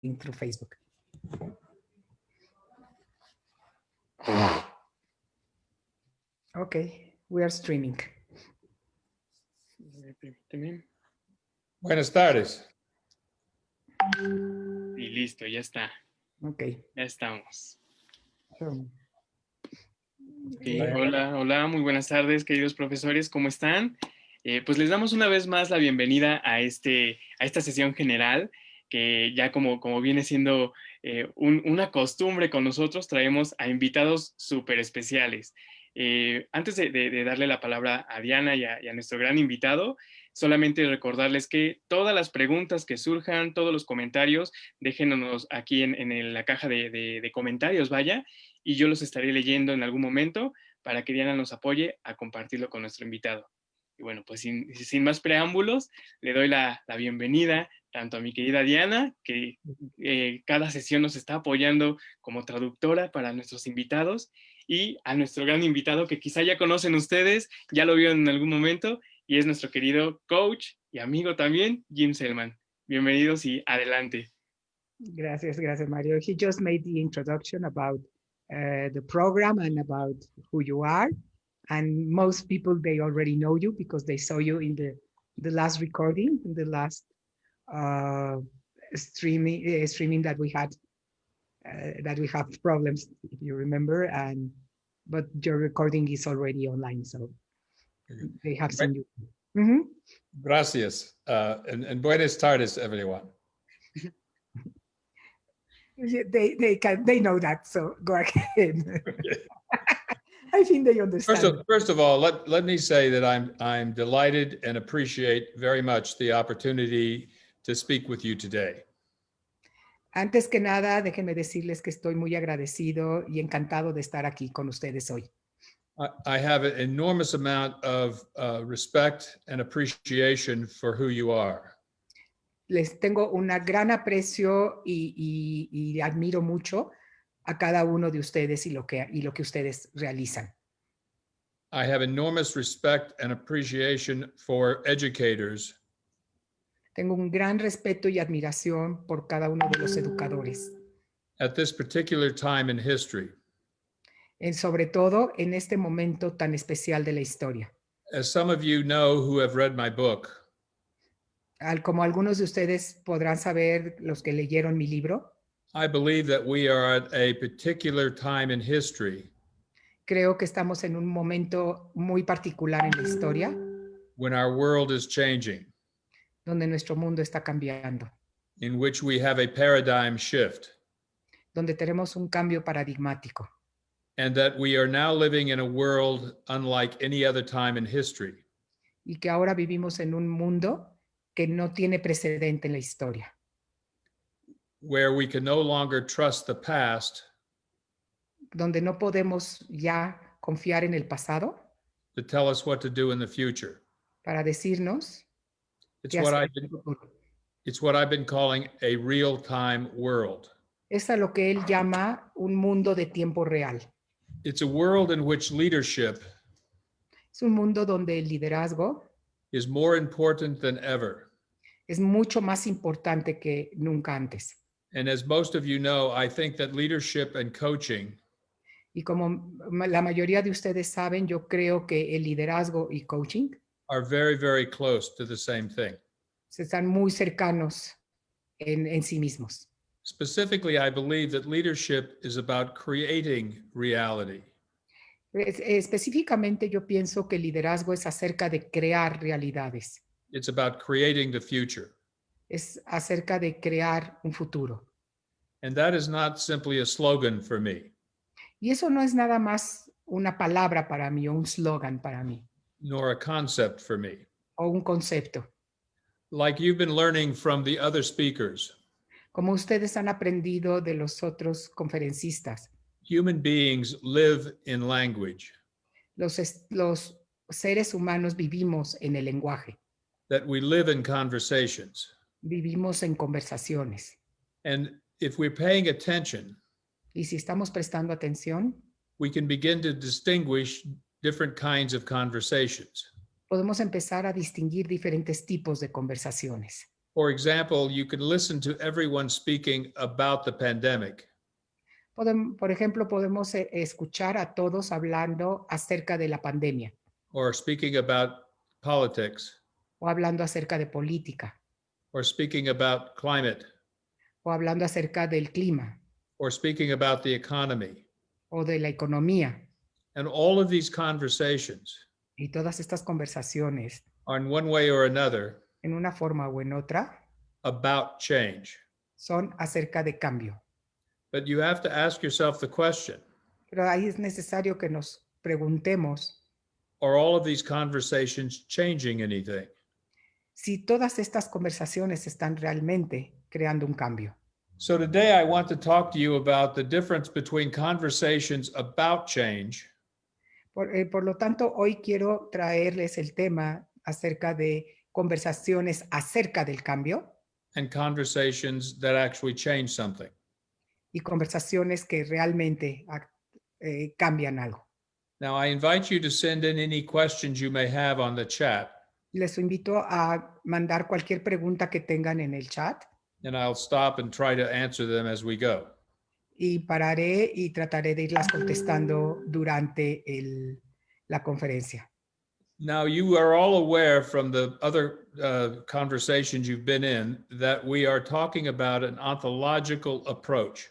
through Facebook. Okay, we are streaming. Buenas tardes. Y listo, ya está. Okay. Ya estamos. Okay. Hola, muy buenas tardes, queridos profesores, ¿cómo están? Pues les damos una vez más la bienvenida a esta sesión general, que ya como viene siendo una costumbre con nosotros, traemos a invitados súper especiales. Antes de darle la palabra a Diana y a nuestro gran invitado, solamente recordarles que todas las preguntas que surjan, todos los comentarios, déjenos aquí en la caja de comentarios, vaya, y yo los estaré leyendo en algún momento para que Diana nos apoye a compartirlo con nuestro invitado. Y bueno, pues sin más preámbulos, le doy la bienvenida tanto a mi querida Diana, que cada sesión nos está apoyando como traductora para nuestros invitados, y a nuestro gran invitado que quizá ya conocen ustedes, ya lo vieron en algún momento, y es nuestro querido coach y amigo también, Jim Selman. Bienvenidos y adelante. Gracias, Mario. He just made the introduction about the program and about who you are. And most people, they already know you because they saw you in the last recording, in the last streaming that we had, that we have problems, if you remember. But your recording is already online, so they have seen you. Mm-hmm. Gracias. And buenas tardes, everyone. They know that, so go ahead. I think they understand. First of all, let me say that I'm delighted and appreciate very much the opportunity to speak with you today. Antes que nada, déjenme decirles que estoy muy agradecido y encantado de estar aquí con ustedes hoy. I have an enormous amount of respect and appreciation for who you are. Les tengo un gran aprecio y admiro mucho a cada uno de ustedes y lo que ustedes realizan. I have enormous respect and appreciation for educators. Tengo un gran respeto y admiración por cada uno de los educadores. At this particular time in history. Sobre todo en este momento tan especial de la historia. As some of you know who have read my book, como algunos de ustedes podrán saber, los que leyeron mi libro, I believe that we are at a particular time in history. Creo que estamos en un momento muy particular en la historia. When our world is changing. Donde nuestro mundo está cambiando. In which we have a paradigm shift. Donde tenemos un cambio paradigmático. And that we are now living in a world unlike any other time in history. Y que ahora vivimos en un mundo que no tiene precedente en la historia. Where we can no longer trust the past. Donde no podemos ya confiar en el pasado. To tell us what to do in the future. Para decirnos. It's what I've been calling a real-time world. Es a lo que él llama un mundo de tiempo real. It's a world in which leadership. Es un mundo donde el liderazgo. Is more important than ever. Es mucho más importante que nunca antes. And as most of you know, I think that leadership and coaching. Y como la mayoría de ustedes saben, yo creo que el liderazgo y coaching are very, very close to the same thing. Están muy cercanos en sí mismos. Specifically, I believe that leadership is about creating reality. Específicamente, yo pienso que el liderazgo es acerca de crear realidades. It's about creating the future. Es acerca de crear un futuro. And that is not simply a slogan for me. Y eso no es nada más una palabra para mí o un slogan para mí. Nor a concept for me. O un concepto. Like you've been learning from the other speakers. Como ustedes han aprendido de los otros conferencistas. Human beings live in language. Los seres humanos vivimos en el lenguaje. That we live in conversations. Vivimos en conversaciones. And if we're paying attention. Y si estamos prestando atención. We can begin to distinguish different kinds of conversations. Podemos empezar a distinguir diferentes tipos de conversaciones. For example, you can listen to everyone speaking about the pandemic, Por ejemplo, podemos escuchar a todos hablando acerca de la pandemia or speaking about politics, o hablando acerca de política or speaking about climate, o hablando acerca del clima or speaking about the economy. o de la economía. And all of these conversations Y todas estas conversaciones, are in one way or another en una forma o en otra, about change. son acerca de cambio. But you have to ask yourself the question, Pero ahí es necesario que nos preguntemos are all of these conversations changing anything? si todas estas conversaciones están realmente creando un cambio. So today I want to talk to you about the difference between conversations about change Por lo tanto, hoy quiero traerles el tema acerca de conversaciones acerca del cambio and conversations that actually change something. y conversaciones que realmente cambian algo. Now, I invite you to send in any questions you may have on the chat, Les invito a mandar cualquier pregunta que tengan en el chat and I'll stop and try to answer them as we go. y pararé y trataré de irlas contestando durante la conferencia. Now, you are all aware from the other conversations you've been in that we are talking about an ontological approach.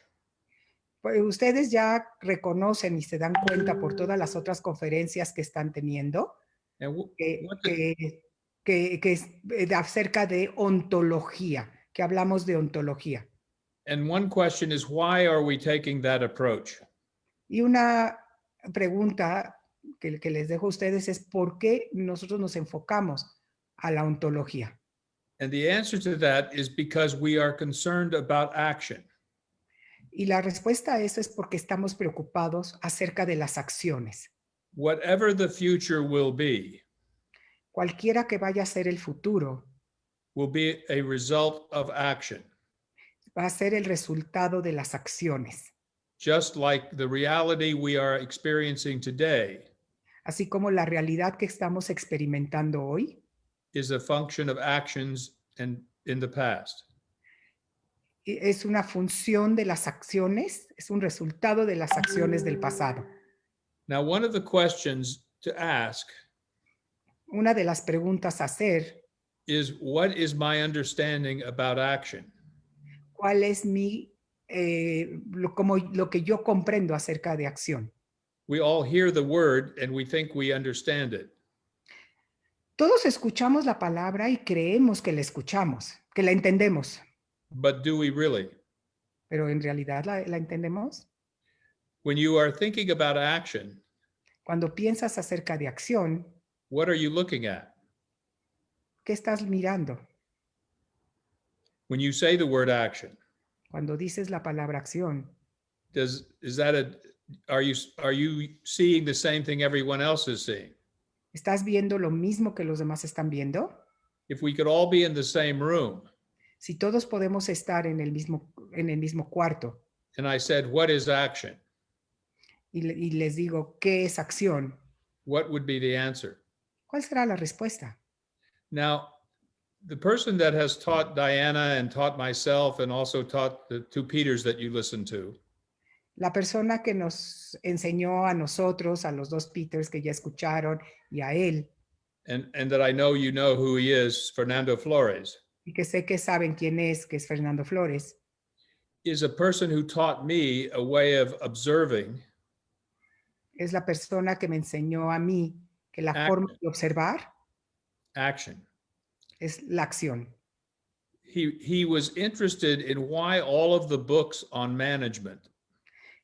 Pues ustedes ya reconocen y se dan cuenta por todas las otras conferencias que están teniendo And que es acerca de ontología, que hablamos de ontología. and one question is, why are we taking that approach? Y una pregunta que les dejo a ustedes es ¿por qué nosotros nos enfocamos a la ontología? And the answer to that is because we are concerned about action. Y la respuesta a eso es porque estamos preocupados acerca de las acciones. Whatever the future will be Cualquiera que vaya a ser el futuro will be a result of action, va a ser el resultado de las acciones. just like the reality we are experiencing today Así como la realidad que estamos experimentando hoy is a function of actions in the past. es una función de las acciones, es un resultado de las acciones del pasado. Now, one of the questions to ask Una de las preguntas a hacer, is, what is my understanding about action? ¿cuál es lo que yo comprendo acerca de acción? We all hear the word and we think we understand it. Todos escuchamos la palabra y creemos que la escuchamos, que la entendemos, But do we really? pero en realidad la entendemos. When you are thinking about action, Cuando piensas acerca de acción, what are you looking at? ¿qué estás mirando? When you say the word action, Cuando dices la palabra acción, are you seeing the same thing everyone else is seeing? ¿estás viendo lo mismo que los demás están viendo? If we could all be in the same room Si todos podemos estar en el mismo cuarto and I said, what is action? y les digo, ¿qué es acción? What would be the answer? ¿Cuál será la respuesta? Now, the person that has taught Diana and taught myself and also taught the two Peters that you listened to La persona que nos enseñó a nosotros, a los dos Peters que ya escucharon y a él, and that I know you know who he is, Fernando Flores, y que sé que saben quién es, que es Fernando Flores, is a person who taught me a way of observing es la persona que me enseñó a mí que la forma de observar action. es la acción. He was interested in why all of the books on management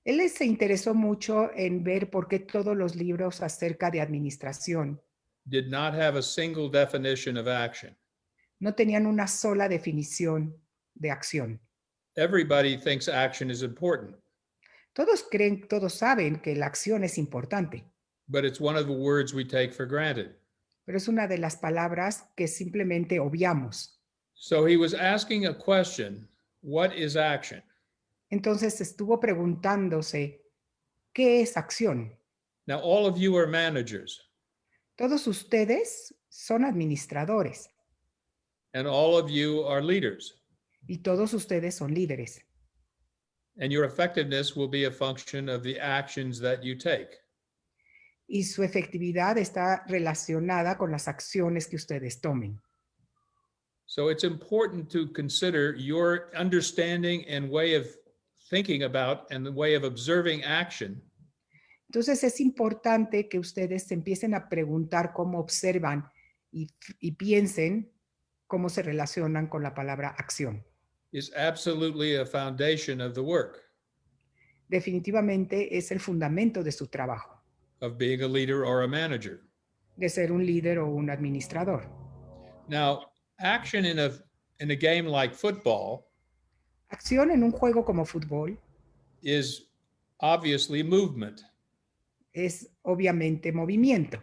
Él se interesó mucho en ver por qué todos los libros acerca de administración did not have a single definition of action. no tenían una sola definición de acción. Everybody thinks action is important, Todos saben que la acción es importante, but it's one of the words we take for granted. pero es una de las palabras que simplemente obviamos. So he was asking a question, what is action? Entonces estuvo preguntándose, ¿qué es acción? Now, all of you are managers, Todos ustedes son administradores and all of you are leaders. y todos ustedes son líderes. And your effectiveness will be a function of the actions that you take. Y su efectividad está relacionada con las acciones que ustedes tomen. So it's important to consider your understanding and way of thinking about and the way of observing action Entonces es importante que ustedes se empiecen a preguntar cómo observan y piensen cómo se relacionan con la palabra acción. is absolutely a foundation of the work Definitivamente es el fundamento de su trabajo, of being a leader or a manager. de ser un líder o un administrador. Now, action in a game like football Acción en un juego como fútbol is obviously movement. es obviamente movimiento,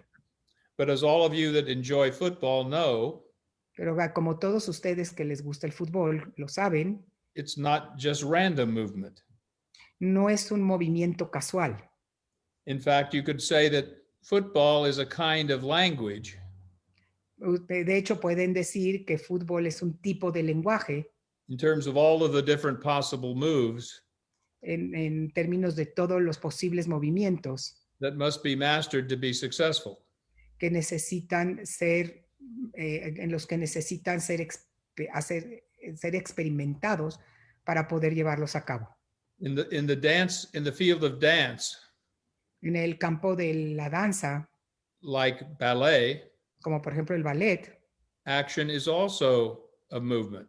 But as all of you that enjoy football know, pero como todos ustedes que les gusta el fútbol lo saben, it's not just random movement. no es un movimiento casual. In fact, you could say that football is a kind of language De hecho, pueden decir que fútbol es un tipo de lenguaje in terms of all of the different possible moves en términos de todos los posibles movimientos that must be mastered to be successful. que necesitan ser, en los que necesitan ser experimentados para poder llevarlos a cabo. In the field of dance, En el campo de la danza, like ballet, como por ejemplo el ballet, action is also a movement,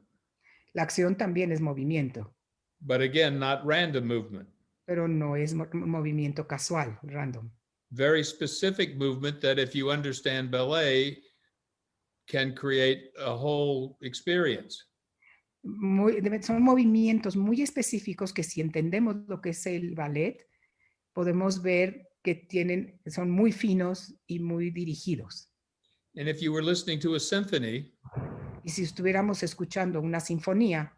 la acción también es movimiento, but again, not random movement. pero no es movimiento casual, random. Very specific movement that if you understand ballet can create a whole experience. Son movimientos muy específicos que si entendemos lo que es el ballet, podemos ver que son muy finos y muy dirigidos. And if you were listening to a symphony, Y si estuviéramos escuchando una sinfonía,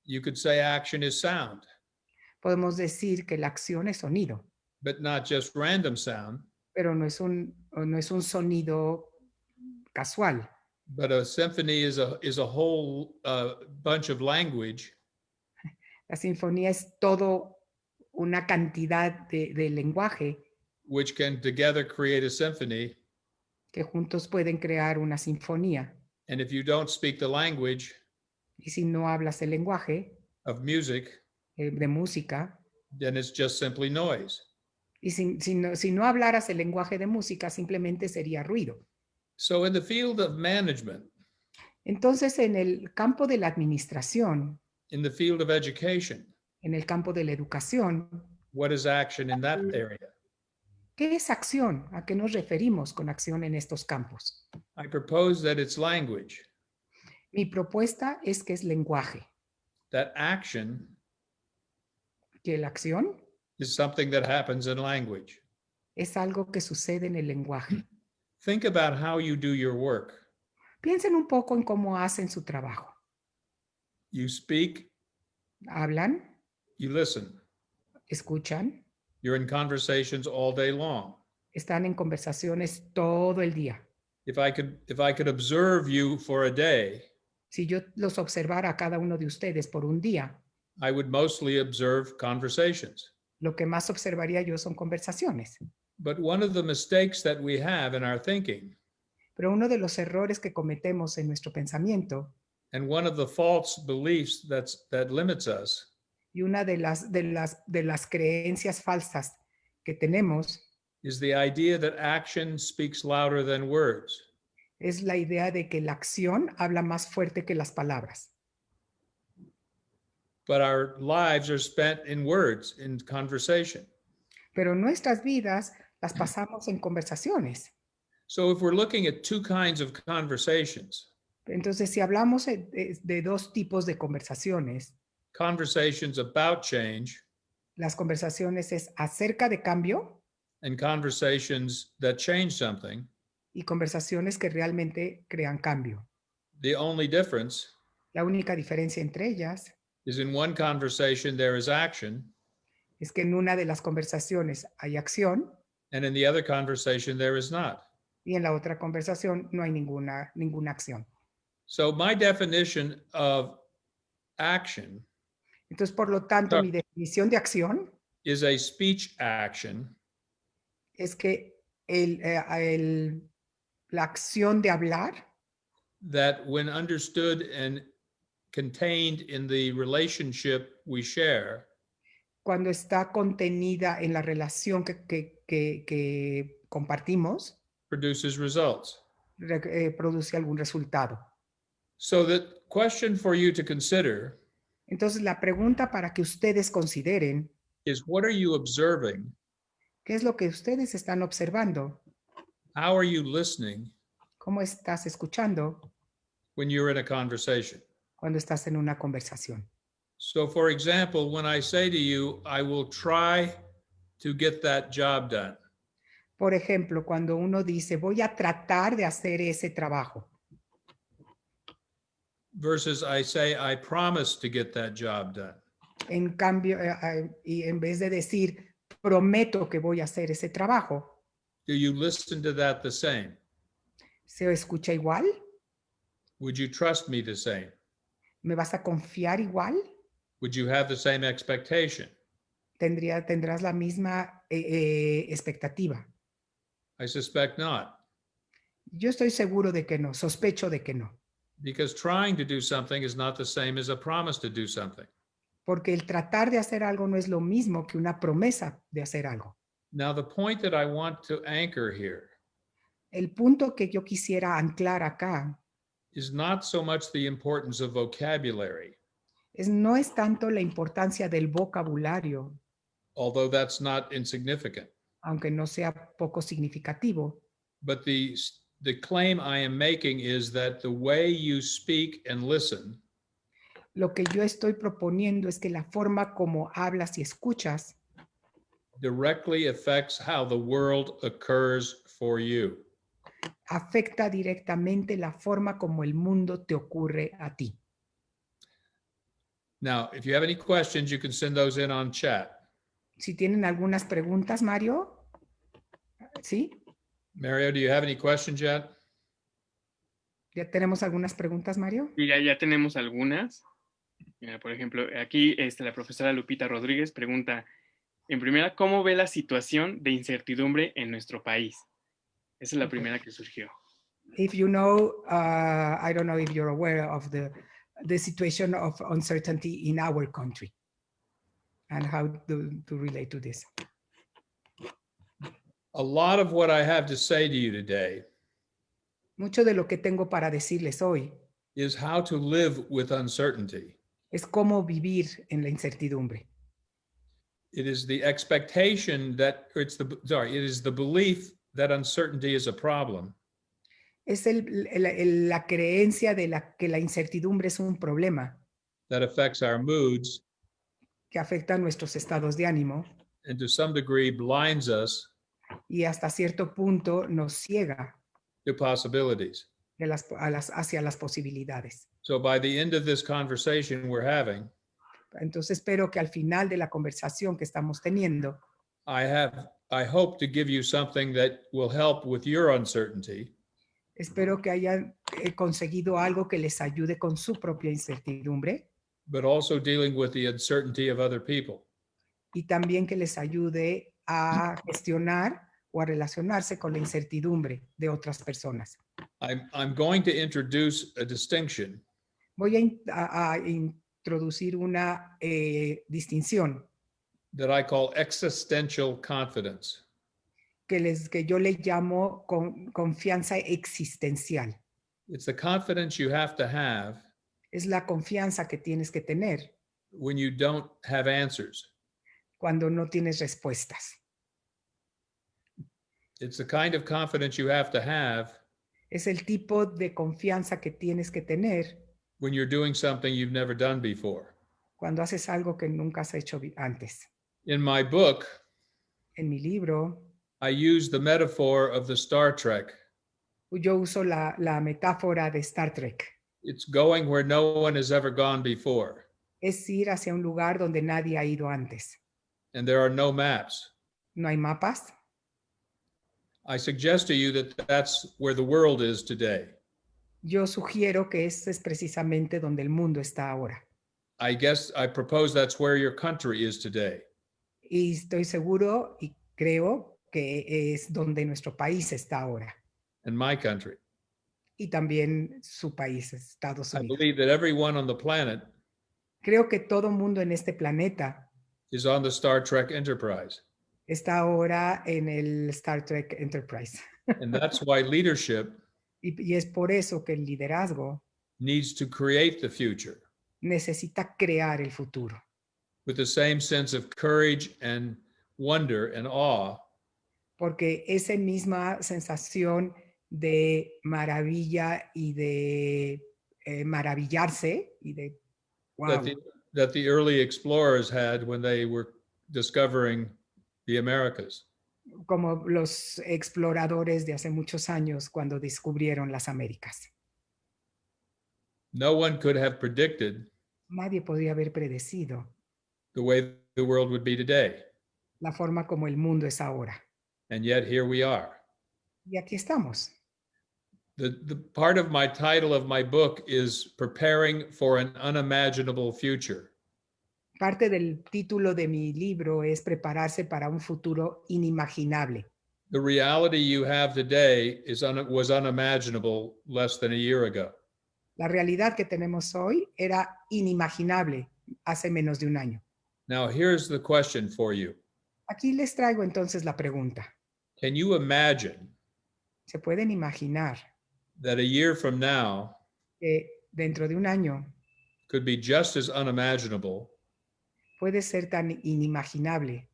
you could say action is sound, podemos decir que la acción es sonido, but not just random sound, pero no es un sonido casual. but a symphony is a whole bunch of language La sinfonía es todo una cantidad de lenguaje which can together create a symphony. que juntos pueden crear una sinfonía. And if you don't speak the language Y si no hablas el lenguaje of music, de música, then it's just simply noise. y si no hablaras el lenguaje de música, simplemente sería ruido. So in the field of management, Entonces, en el campo de la administración, in the field of education, en el campo de la educación, what is action in that area? ¿qué es acción? ¿A qué nos referimos con acción en estos campos? I propose that it's language, Mi propuesta es que es lenguaje, that action que la acción is something that happens in language. es algo que sucede en el lenguaje. Think about how you do your work. Piensen un poco en cómo hacen su trabajo. You speak, Hablan, you listen. escuchan, You're in conversations all day long. están en conversaciones todo el día. If I could observe you for a day, Si yo los observara a cada uno de ustedes por un día, I would mostly observe conversations. lo que más observaría yo son conversaciones. But one of the mistakes that we have in our thinking, Pero uno de los errores que cometemos en nuestro pensamiento and one of the false beliefs that limits us, y una de las creencias falsas que tenemos is the idea that action speaks louder than words. es la idea de que la acción habla más fuerte que las palabras. But our lives are spent in words, in conversation. Pero nuestras vidas las pasamos en conversaciones. So if we're looking at two kinds of conversations, Entonces, si hablamos de dos tipos de conversaciones, conversations about change las conversaciones es acerca de cambio and conversations that change something, y conversaciones que realmente crean cambio. the only difference La única diferencia entre ellas is in one conversation there is action, es que en una de las conversaciones hay acción and in the other conversation there is not. y en la otra conversación no hay ninguna acción. So my definition of action Entonces, por lo tanto, Sure. mi definición de acción is a speech action es que la acción de hablar, that, when understood and contained in the relationship we share, cuando está contenida en la relación que compartimos, produces results. produce algún resultado. So the question for you to consider Entonces, la pregunta para que ustedes consideren, is, what are you observing? ¿qué es lo que ustedes están observando? How are you listening ¿Cómo estás escuchando when you're in a conversation? cuando estás en una conversación? So, for example, when I say to you, I will try to get that job done, Por ejemplo, cuando uno dice, voy a tratar de hacer ese trabajo, versus I say, I promise to get that job done. en cambio, y en vez de decir, prometo que voy a hacer ese trabajo, Do you listen to that the same? ¿se escucha igual? Would you trust me the same? ¿Me vas a confiar igual? Would you have the same expectation? ¿Tendrás la misma expectativa? I suspect not, Yo estoy seguro de que no, sospecho de que no, because trying to do something is not the same as a promise to do something. porque el tratar de hacer algo no es lo mismo que una promesa de hacer algo. Now, the point that I want to anchor here El punto que yo quisiera anclar acá is not so much the importance of vocabulary, no es tanto la importancia del vocabulario, although that's not insignificant, aunque no sea poco significativo, but the claim I am making is that the way you speak and listen lo que yo estoy proponiendo es que la forma como hablas y escuchas directly affects how the world occurs for you. afecta directamente la forma como el mundo te ocurre a ti. Now, if you have any questions, you can send those in on chat. Si tienen algunas preguntas, Mario, ¿sí? Mario, do you have any questions yet? ¿Ya tenemos algunas preguntas, Mario? Y ya tenemos algunas. Mira, por ejemplo, aquí la profesora Lupita Rodríguez pregunta, en primera, ¿cómo ve la situación de incertidumbre en nuestro país? Esa es la primera que surgió. If you know, I don't know if you're aware of the situation of uncertainty in our country and how to relate to this. A lot of what I have to say to you today Mucho de lo que tengo para decirles hoy is how to live with uncertainty. es cómo vivir en la incertidumbre. It is the expectation that, or it is the belief that uncertainty is a problem. Es la creencia de que la incertidumbre es un problema That affects our moods que afecta a nuestros estados de ánimo and to some degree blinds us y hasta cierto punto nos ciega to possibilities. hacia las posibilidades. So by the end of this conversation we're having, Entonces espero que al final de la conversación que estamos teniendo, I hope to give you something that will help with your uncertainty, espero que hayan conseguido algo que les ayude con su propia incertidumbre but also dealing with the uncertainty of other people. y también que les ayude a gestionar o a relacionarse con la incertidumbre de otras personas. I'm going to introduce a distinction Voy a introducir una distinción that I call existential confidence. que yo le llamo confianza existencial. It's the confidence you have to have Es la confianza que tienes que tener when you don't have answers. cuando no tienes respuestas. It's the kind of confidence you have to have Es el tipo de confianza que tienes que tener when you're doing something you've never done before. cuando haces algo que nunca has hecho antes. In my book, En mi libro, I use the metaphor of the Star Trek. yo uso la metáfora de Star Trek. It's going where no one has ever gone before, Es ir hacia un lugar donde nadie ha ido antes. and there are no maps. No hay mapas. I suggest to you that that's where the world is today. Yo sugiero que ese es precisamente donde el mundo está ahora. I guess I propose that's where your country is today. Y estoy seguro y creo que es donde nuestro país está ahora. And my country. Y también su país, Estados I Unidos. believe that everyone on the planet Creo que todo mundo en este planeta is on the Star Trek Enterprise. está ahora en el Star Trek Enterprise. And that's why leadership Y es por eso que el liderazgo needs to create the future necesita crear el futuro, with the same sense of courage and wonder and awe porque esa misma sensación de maravilla y de maravillarse y de wow, that the early explorers had when they were discovering the Americas. como los exploradores de hace muchos años cuando descubrieron las Américas. No one could have predicted Nadie podía haber predecido the way the world would be today. la forma como el mundo es ahora. And yet here we are. Y aquí estamos. The part of my title of my book is Preparing for an Unimaginable Future. Parte del título de mi libro es prepararse para un futuro inimaginable. The reality you have today was unimaginable less than a year ago. La realidad que tenemos hoy era inimaginable hace menos de un año. Now, here's the question for you. Aquí les traigo entonces la pregunta. Can you imagine ¿Se pueden imaginar that a year from now que dentro de un año could be just as unimaginable puede ser tan inimaginable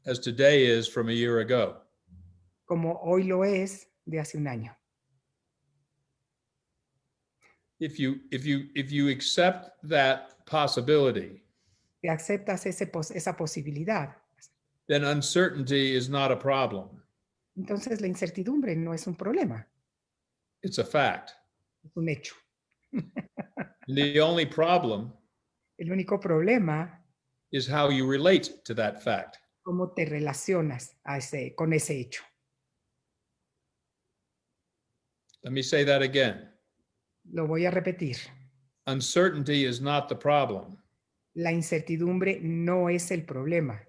as today is from a year ago? como hoy lo es de hace un año? If you accept that possibility, Si aceptas esa posibilidad, then uncertainty is not a problem. entonces la incertidumbre no es un problema, It's a fact. es un hecho. The only problem El único problema is how you relate to that fact. es cómo te relacionas con ese hecho. Let me say that again. Lo voy a repetir. Uncertainty is not the problem. La incertidumbre no es el problema.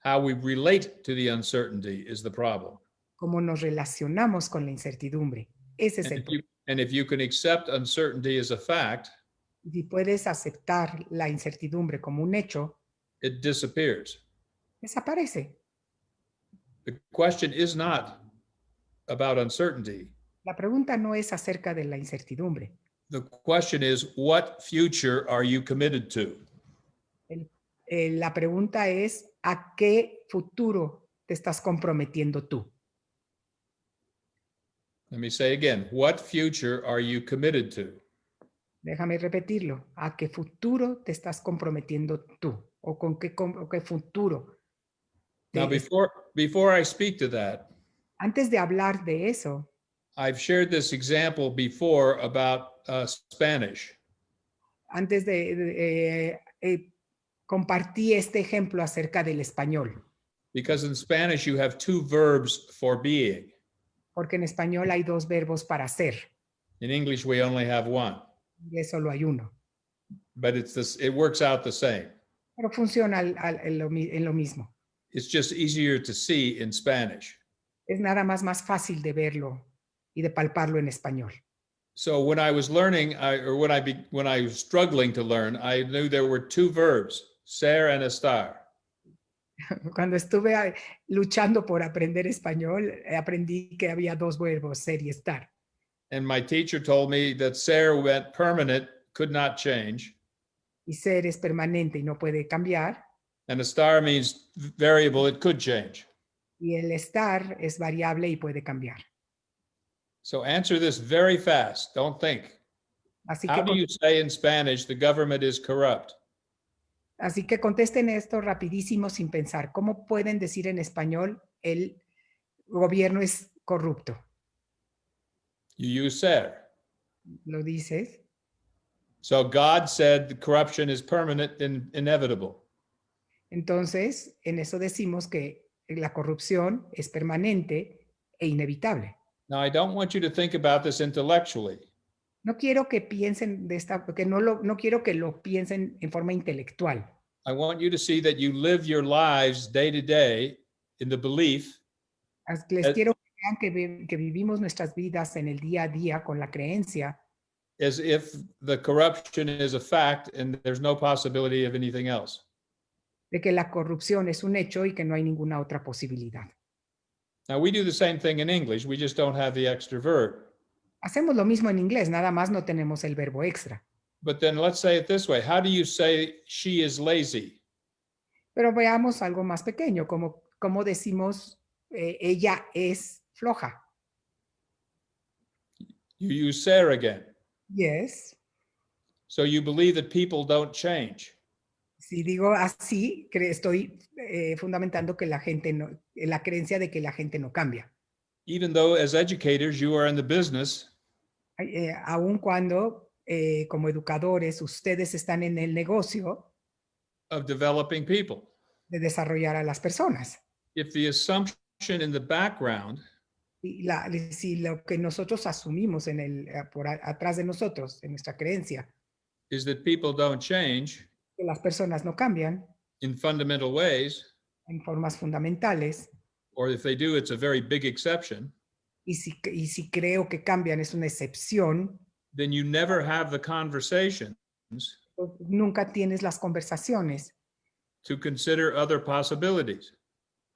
How we relate to the uncertainty is the problem. Cómo nos relacionamos con la incertidumbre. Ese es el problema. And if you can accept uncertainty as a fact, Si puedes aceptar la incertidumbre como un hecho, it disappears. desaparece. The question is not about uncertainty. La pregunta no es acerca de la incertidumbre. The question is, what future are you committed to? La pregunta es, ¿a qué futuro te estás comprometiendo tú? Let me say again, what future are you committed to? Déjame repetirlo. ¿A qué futuro te estás comprometiendo tú? ¿O con qué futuro? Now, before I speak to that, Antes de hablar de eso, I've shared this example before about Spanish. antes compartí este ejemplo acerca del español, Because in Spanish, you have two verbs for being. porque en español hay dos verbos para ser, In English, we only have one, y solo hay uno, but it works out the same. pero funciona en lo mismo. It's just easier to see in Spanish. Es nada más fácil de verlo y de palparlo en español. So when I was learning, when I was struggling to learn, I knew there were two verbs, ser and estar. Cuando estuve luchando por aprender español, aprendí que había dos verbos, ser y estar. And my teacher told me that ser meant permanent, could not change. Y ser es permanente y no puede cambiar. And estar means variable, it could change. Y el estar es variable y puede cambiar. So answer this very fast. Don't think. Así How do que, you say in Spanish the government is corrupt? así que contesten esto rapidísimo sin pensar. ¿Cómo pueden decir en español el gobierno es corrupto? You use ser. ¿Lo dices? So God said the corruption is permanent and inevitable. Entonces, en eso decimos que la corrupción es permanente e inevitable. Now, I don't want you to think about this intellectually. No quiero que piensen de esta, porque no quiero que lo piensen en forma intelectual. I want you to see that you live your lives day to day in the belief Les as, quiero que vean que vivimos nuestras vidas en el día a día con la creencia as if the corruption is a fact and there's no possibility of anything else. de que la corrupción es un hecho y que no hay ninguna otra posibilidad. Now, we do the same thing in English, we just don't have the extra verb. Hacemos lo mismo en inglés, nada más no tenemos el verbo extra. But then let's say it this way. How do you say she is lazy? Pero veamos algo más pequeño, como decimos, ella es floja. You use Sarah again. Yes. So you believe that people don't change. Si digo así, estoy fundamentando que la gente no, la creencia de que la gente no cambia. Even though as educators you are in the business Aun cuando como educadores ustedes están en el negocio of developing people. de desarrollar a las personas. If the assumption in the background Y si lo que nosotros asumimos atrás de nosotros, en nuestra creencia, is that people don't change que las personas no cambian in fundamental ways, en formas fundamentales, or if they do, it's a very big exception, y si creo que cambian es una excepción, then you never have the conversations nunca tienes las conversaciones to consider other possibilities.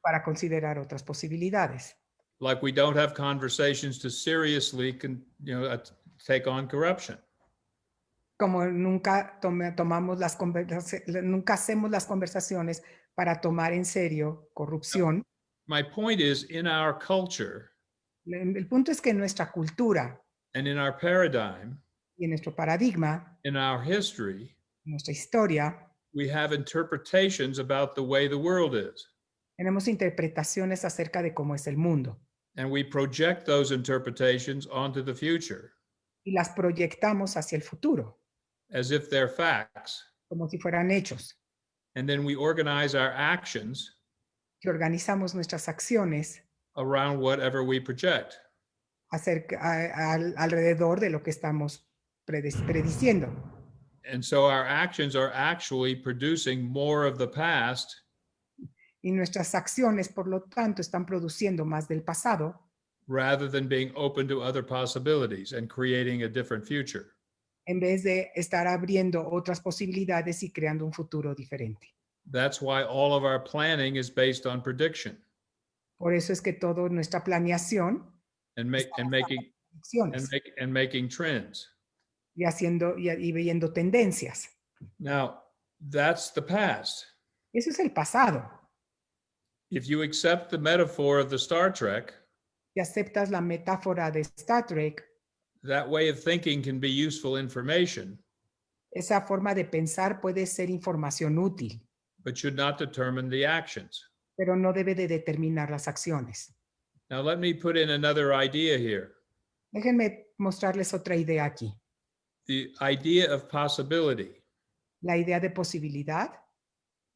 para considerar otras posibilidades. Like we don't have conversations to seriously take on corruption. Como nunca nunca hacemos las conversaciones para tomar en serio corrupción. My point is, in our culture El punto es que en nuestra cultura and in our paradigm, y en nuestro paradigma, in our history, en nuestra historia, we have interpretations about the way the world is. tenemos interpretaciones acerca de cómo es el mundo And we project those interpretations onto the future y las proyectamos hacia el futuro, as if they're facts. como si fueran hechos. And then we organize our actions Y organizamos nuestras acciones around whatever we project. alrededor de lo que estamos prediciendo. And so our actions are actually producing more of the past Y nuestras acciones, por lo tanto, están produciendo más del pasado rather than being open to other possibilities and creating a different future. en vez de estar abriendo otras posibilidades y creando un futuro diferente. That's why all of our planning is based on prediction Por eso es que toda nuestra planeación and making trends. y viendo tendencias. Now, that's the past. Eso es el pasado. If you accept the metaphor of the Star Trek, Si aceptas la metáfora de Star Trek, that way of thinking can be useful information, esa forma de pensar puede ser información útil, but should not determine the actions. pero no debe de determinar las acciones. Now, let me put in another idea here. Déjenme mostrarles otra idea aquí. The idea of possibility. La idea de posibilidad,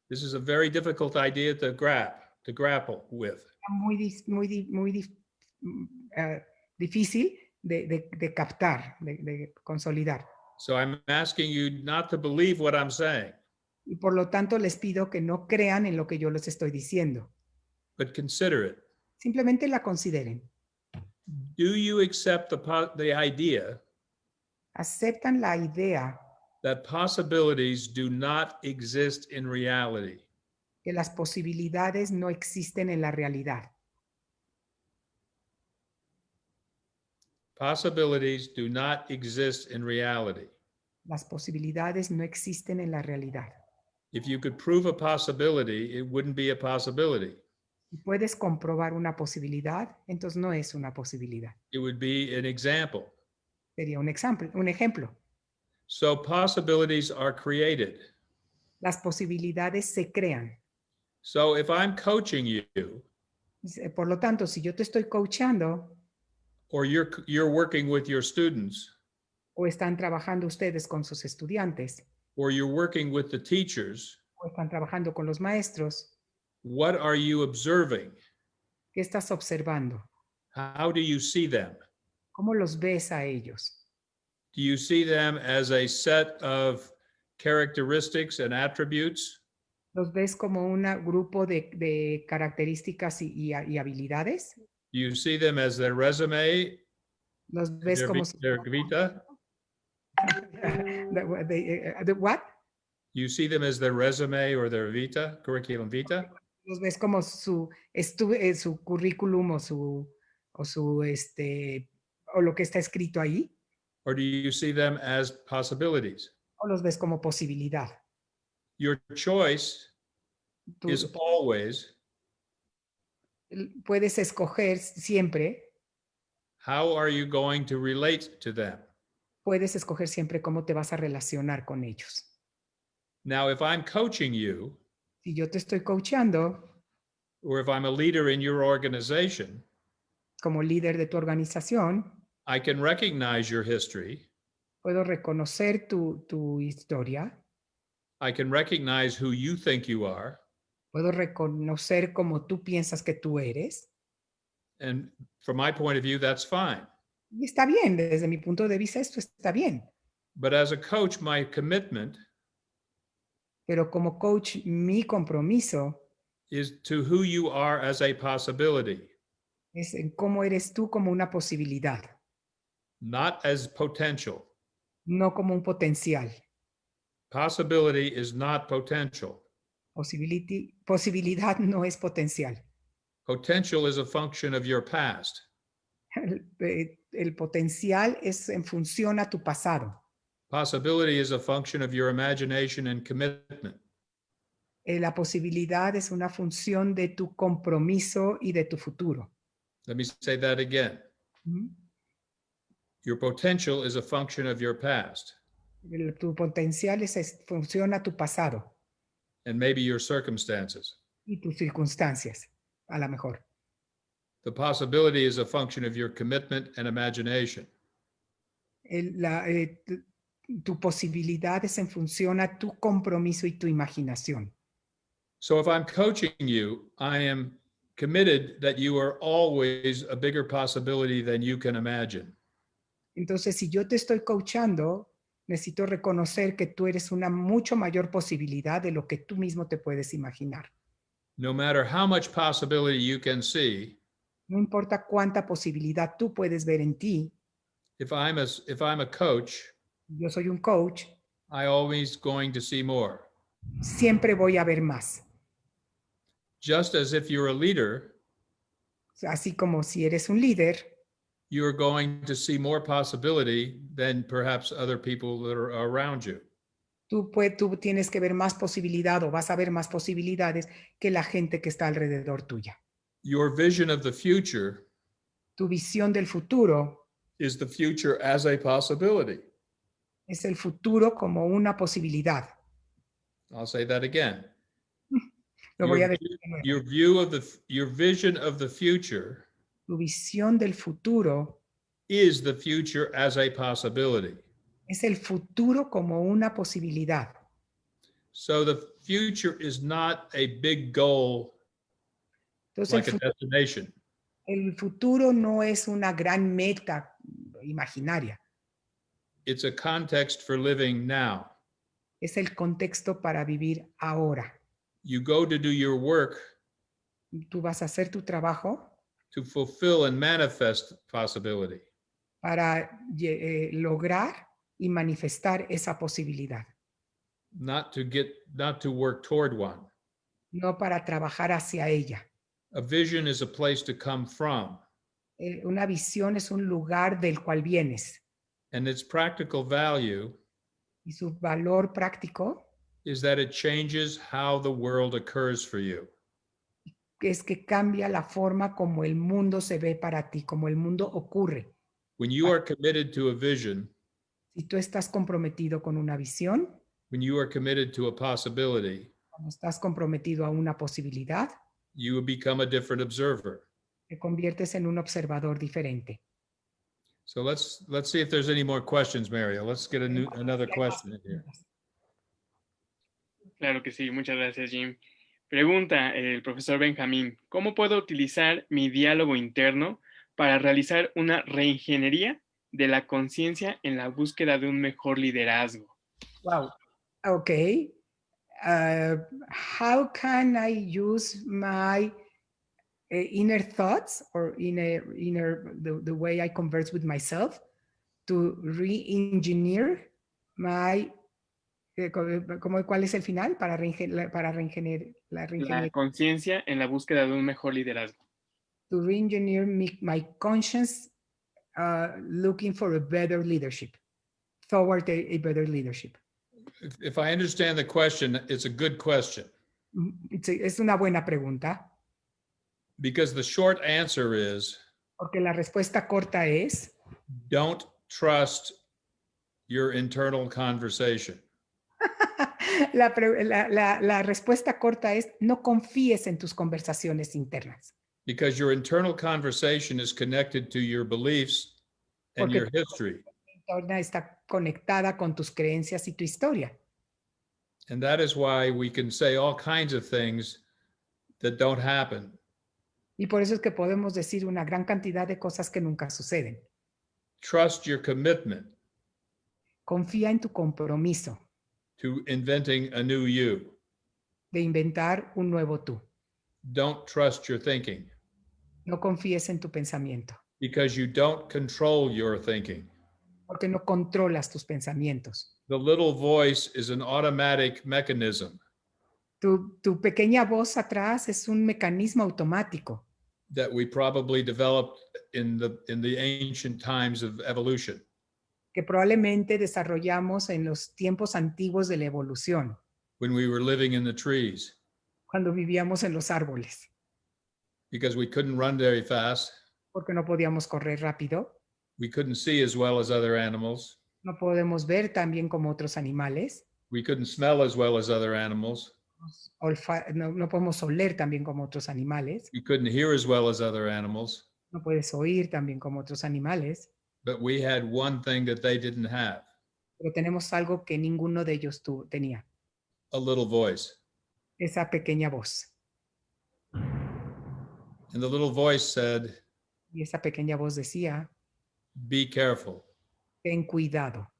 This is a very difficult idea to grapple with. muy difícil de captar, de consolidar. So I'm asking you not to believe what I'm saying, Y por lo tanto les pido que no crean en lo que yo les estoy diciendo. but consider it. Simplemente la consideren. Do you accept the idea Aceptan la idea that possibilities do not exist in reality? que las posibilidades no existen en la realidad. Possibilities do not exist in reality. Las posibilidades no existen en la realidad. If you could prove a possibility, it wouldn't be a possibility. Si puedes comprobar una posibilidad, entonces no es una posibilidad. It would be an example. Sería un ejemplo. So possibilities are created. Las posibilidades se crean. So if I'm coaching you, Por lo tanto, si yo te estoy coachando or you're working with your students, o están trabajando ustedes con sus estudiantes or you're working with the teachers, o están trabajando con los maestros, what are you observing? ¿qué estás observando? How do you see them? ¿Cómo los ves a ellos? Do you see them as a set of characteristics and attributes? ¿Los ves como un grupo de características y habilidades? Do you see them as their resume, ¿Los ves como their vita? the what? You see them as their resume or their vita, curriculum vita? ¿Los ves como su currículum o lo que está escrito ahí? Or do you see them as possibilities? ¿O los ves como posibilidad? Your choice Tú is always, puedes escoger siempre, how are you going to relate to them? puedes escoger siempre cómo te vas a relacionar con ellos. Now, if I'm coaching you, Si yo te estoy coachando or if I'm a leader in your organization, como líder de tu organización, I can recognize your history. puedo reconocer tu historia, I can recognize who you think you are. puedo reconocer cómo tú piensas que tú eres. And from my point of view, that's fine. Y está bien, desde mi punto de vista esto está bien. But as a coach, my commitment Pero como coach, mi compromiso is to who you are as a possibility, es en cómo eres tú como una posibilidad, not as potential. no como un potencial. Possibility is not potential. Posibilidad no es potencial. Potential is a function of your past. El potencial es en función a tu pasado. Possibility is a function of your imagination and commitment. La posibilidad es una función de tu compromiso y de tu futuro. Let me say that again. ¿Mm? Your potential is a function of your past Tu potencial es función a tu pasado and maybe your circumstances. y tus circunstancias, a lo mejor. The possibility is a function of your commitment and imagination. Tu posibilidad es en función a tu compromiso y tu imaginación. So if I'm coaching you, I am committed that you are always a bigger possibility than you can imagine. Entonces, si yo te estoy coachando, necesito reconocer que tú eres una mucho mayor posibilidad de lo que tú mismo te puedes imaginar. No matter how much possibility you can see, No importa cuánta posibilidad tú puedes ver en ti, if I'm a coach, yo soy un coach, I always going to see more. siempre voy a ver más. Just as if you're a leader, Así como si eres un líder, you're going to see more possibility than perhaps other people that are around you. tú tienes que ver más posibilidad o vas a ver más posibilidades que la gente que está alrededor tuya. Your vision of the future Tu visión del futuro is the future as a possibility. es el futuro como una posibilidad. I'll say that again. Lo voy a decir de nuevo. Your vision of the future Tu visión del futuro is the future as a possibility. es el futuro como una posibilidad. So the future is not a big goal Entonces, like a destination. el futuro no es una gran meta imaginaria, It's a context for living now. es el contexto para vivir ahora. You go to do your work Tú vas a hacer tu trabajo to fulfill and manifest possibility. para lograr y manifestar esa posibilidad, Not to work toward one. no para trabajar hacia ella. A vision is a place to come from, Una visión es un lugar del cual vienes and its practical value y su valor práctico is that it changes how the world occurs for you. es que cambia la forma como el mundo se ve para ti, como el mundo ocurre. When you are committed to a vision, Si tú estás comprometido con una visión, when you are committed to a possibility, cuando estás comprometido a una posibilidad, you will become a different observer. te conviertes en un observador diferente. So let's see if there's any more questions, Mario. Let's get another question in here. Claro que sí, muchas gracias, Jim. Pregunta el profesor Benjamín, ¿cómo puedo utilizar mi diálogo interno para realizar una reingeniería de la conciencia en la búsqueda de un mejor liderazgo. Wow. Okay. How can I use my inner thoughts or the way I converse with myself to re-engineer my ¿cuál es el final? Para reengineer La conciencia en la búsqueda de un mejor liderazgo. To re-engineer my conscience looking for a better leadership, toward a better leadership. If I understand the question, it's a good question. Es una buena pregunta. Because the short answer is, Porque la respuesta corta es, don't trust your internal conversation. la respuesta corta es, no confíes en tus conversaciones internas. Because your internal conversation is connected to your beliefs and your history. Interna está conectada con tus creencias y tu historia. And that is why we can say all kinds of things that don't happen. Y por eso es que podemos decir una gran cantidad de cosas que nunca suceden. Trust your commitment Confía en tu compromiso to inventing a new you. de inventar un nuevo tú. Don't trust your thinking. No confíes en tu pensamiento. Because you don't control your thinking. Porque no controlas tus pensamientos. The little voice is an automatic mechanism. Tu pequeña voz atrás es un mecanismo automático. That we probably developed in the ancient times of evolution. Que probablemente desarrollamos en los tiempos antiguos de la evolución. When we were living in the trees. Cuando vivíamos en los árboles. Because we couldn't run very fast. Porque no podíamos correr rápido. We couldn't see as well as other animals. No podemos ver tan bien como otros animales. We couldn't smell as well as other animals. No podemos oler tan bien como otros animales. We couldn't hear as well as other animals. No puedes oír tan bien como otros animales. But we had one thing that they didn't have. Pero tenemos algo que ninguno de ellos tenía. A little voice. Esa pequeña voz. And the little voice said, y esa pequeña voz decía, be careful. Ten cuidado.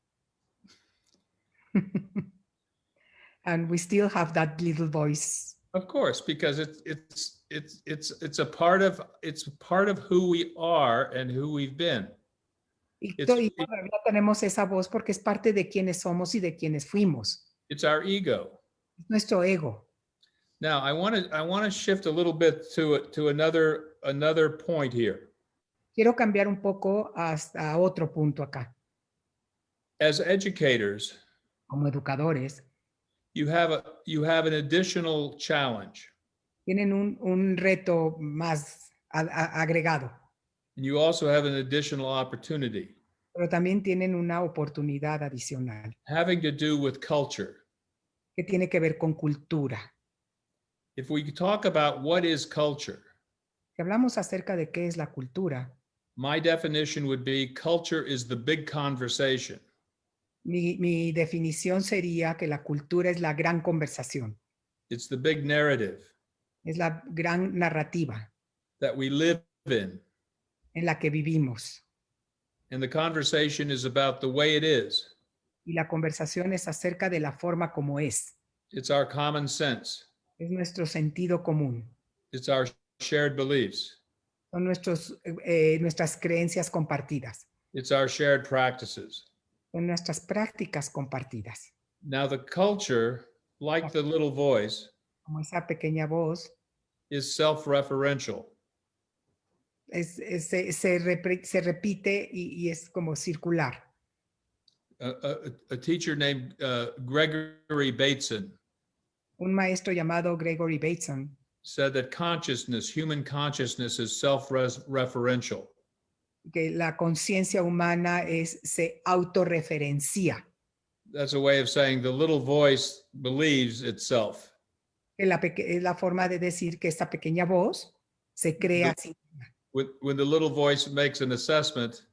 And we still have that little voice. Of course, because it's a part of who we are and who we've been. Y todavía tenemos esa voz porque es parte de quienes somos y de quienes fuimos. It's our ego. Es nuestro ego. Now, I want to shift a little bit to another point here. Quiero cambiar un poco hasta otro punto acá. As educators, como educadores, you have an additional challenge. Tienen un reto más agregado. And you also have an additional opportunity. Pero también tienen una oportunidad adicional. Having to do with culture. Que tiene que ver con cultura. If we talk about what is culture. Si hablamos acerca de qué es la cultura. My definition would be culture is the big conversation. Mi definición sería que la cultura es la gran conversación. It's the big narrative. Es la gran narrativa. That we live in. En la que vivimos. And the conversation is about the way it is. Y la conversación es acerca de la forma como es. It's our common sense. Es nuestro sentido común. It's our shared beliefs. Son nuestras creencias compartidas. It's our shared practices. Son nuestras prácticas compartidas. Now the culture, like the little voice, como esa pequeña voz, is self-referential. Se repite y es como circular. A teacher named Gregory Bateson. Un maestro llamado Gregory Bateson said that human consciousness is self-referential. Que la conciencia humana se autorreferencia. That's a way of saying the little voice believes itself. Es la forma de decir que esta pequeña voz se crea así. When the little voice makes an assessment,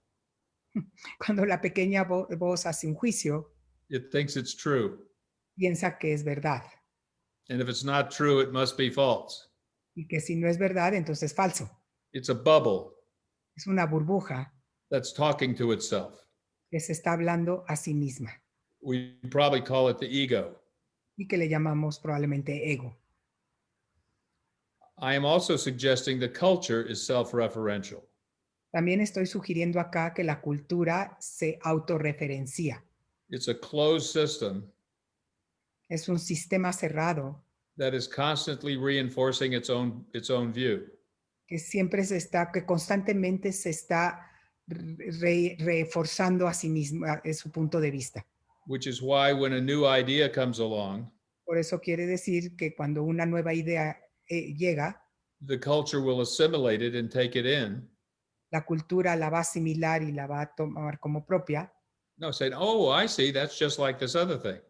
cuando la pequeña voz hace un juicio, it thinks it's true. Piensa que es verdad. And if it's not true, it must be false. Y que si no es verdad, entonces es falso. It's a bubble. Es una burbuja. that's talking to itself. que se está hablando a sí misma We probably call it the ego. y que le llamamos probablemente ego. I am also suggesting the culture is self-referential. También estoy sugiriendo acá que la cultura se autorreferencia. It's a closed system Es un sistema cerrado that is constantly reinforcing its own view. que constantemente se está reforzando a sí mismo, su punto de vista. Which is why when a new idea comes along, Por eso quiere decir que cuando una nueva idea llega, the culture will assimilate it and take it in. la cultura la va a asimilar y la va a tomar como propia No, saying, oh, I see, that's just like this other thing.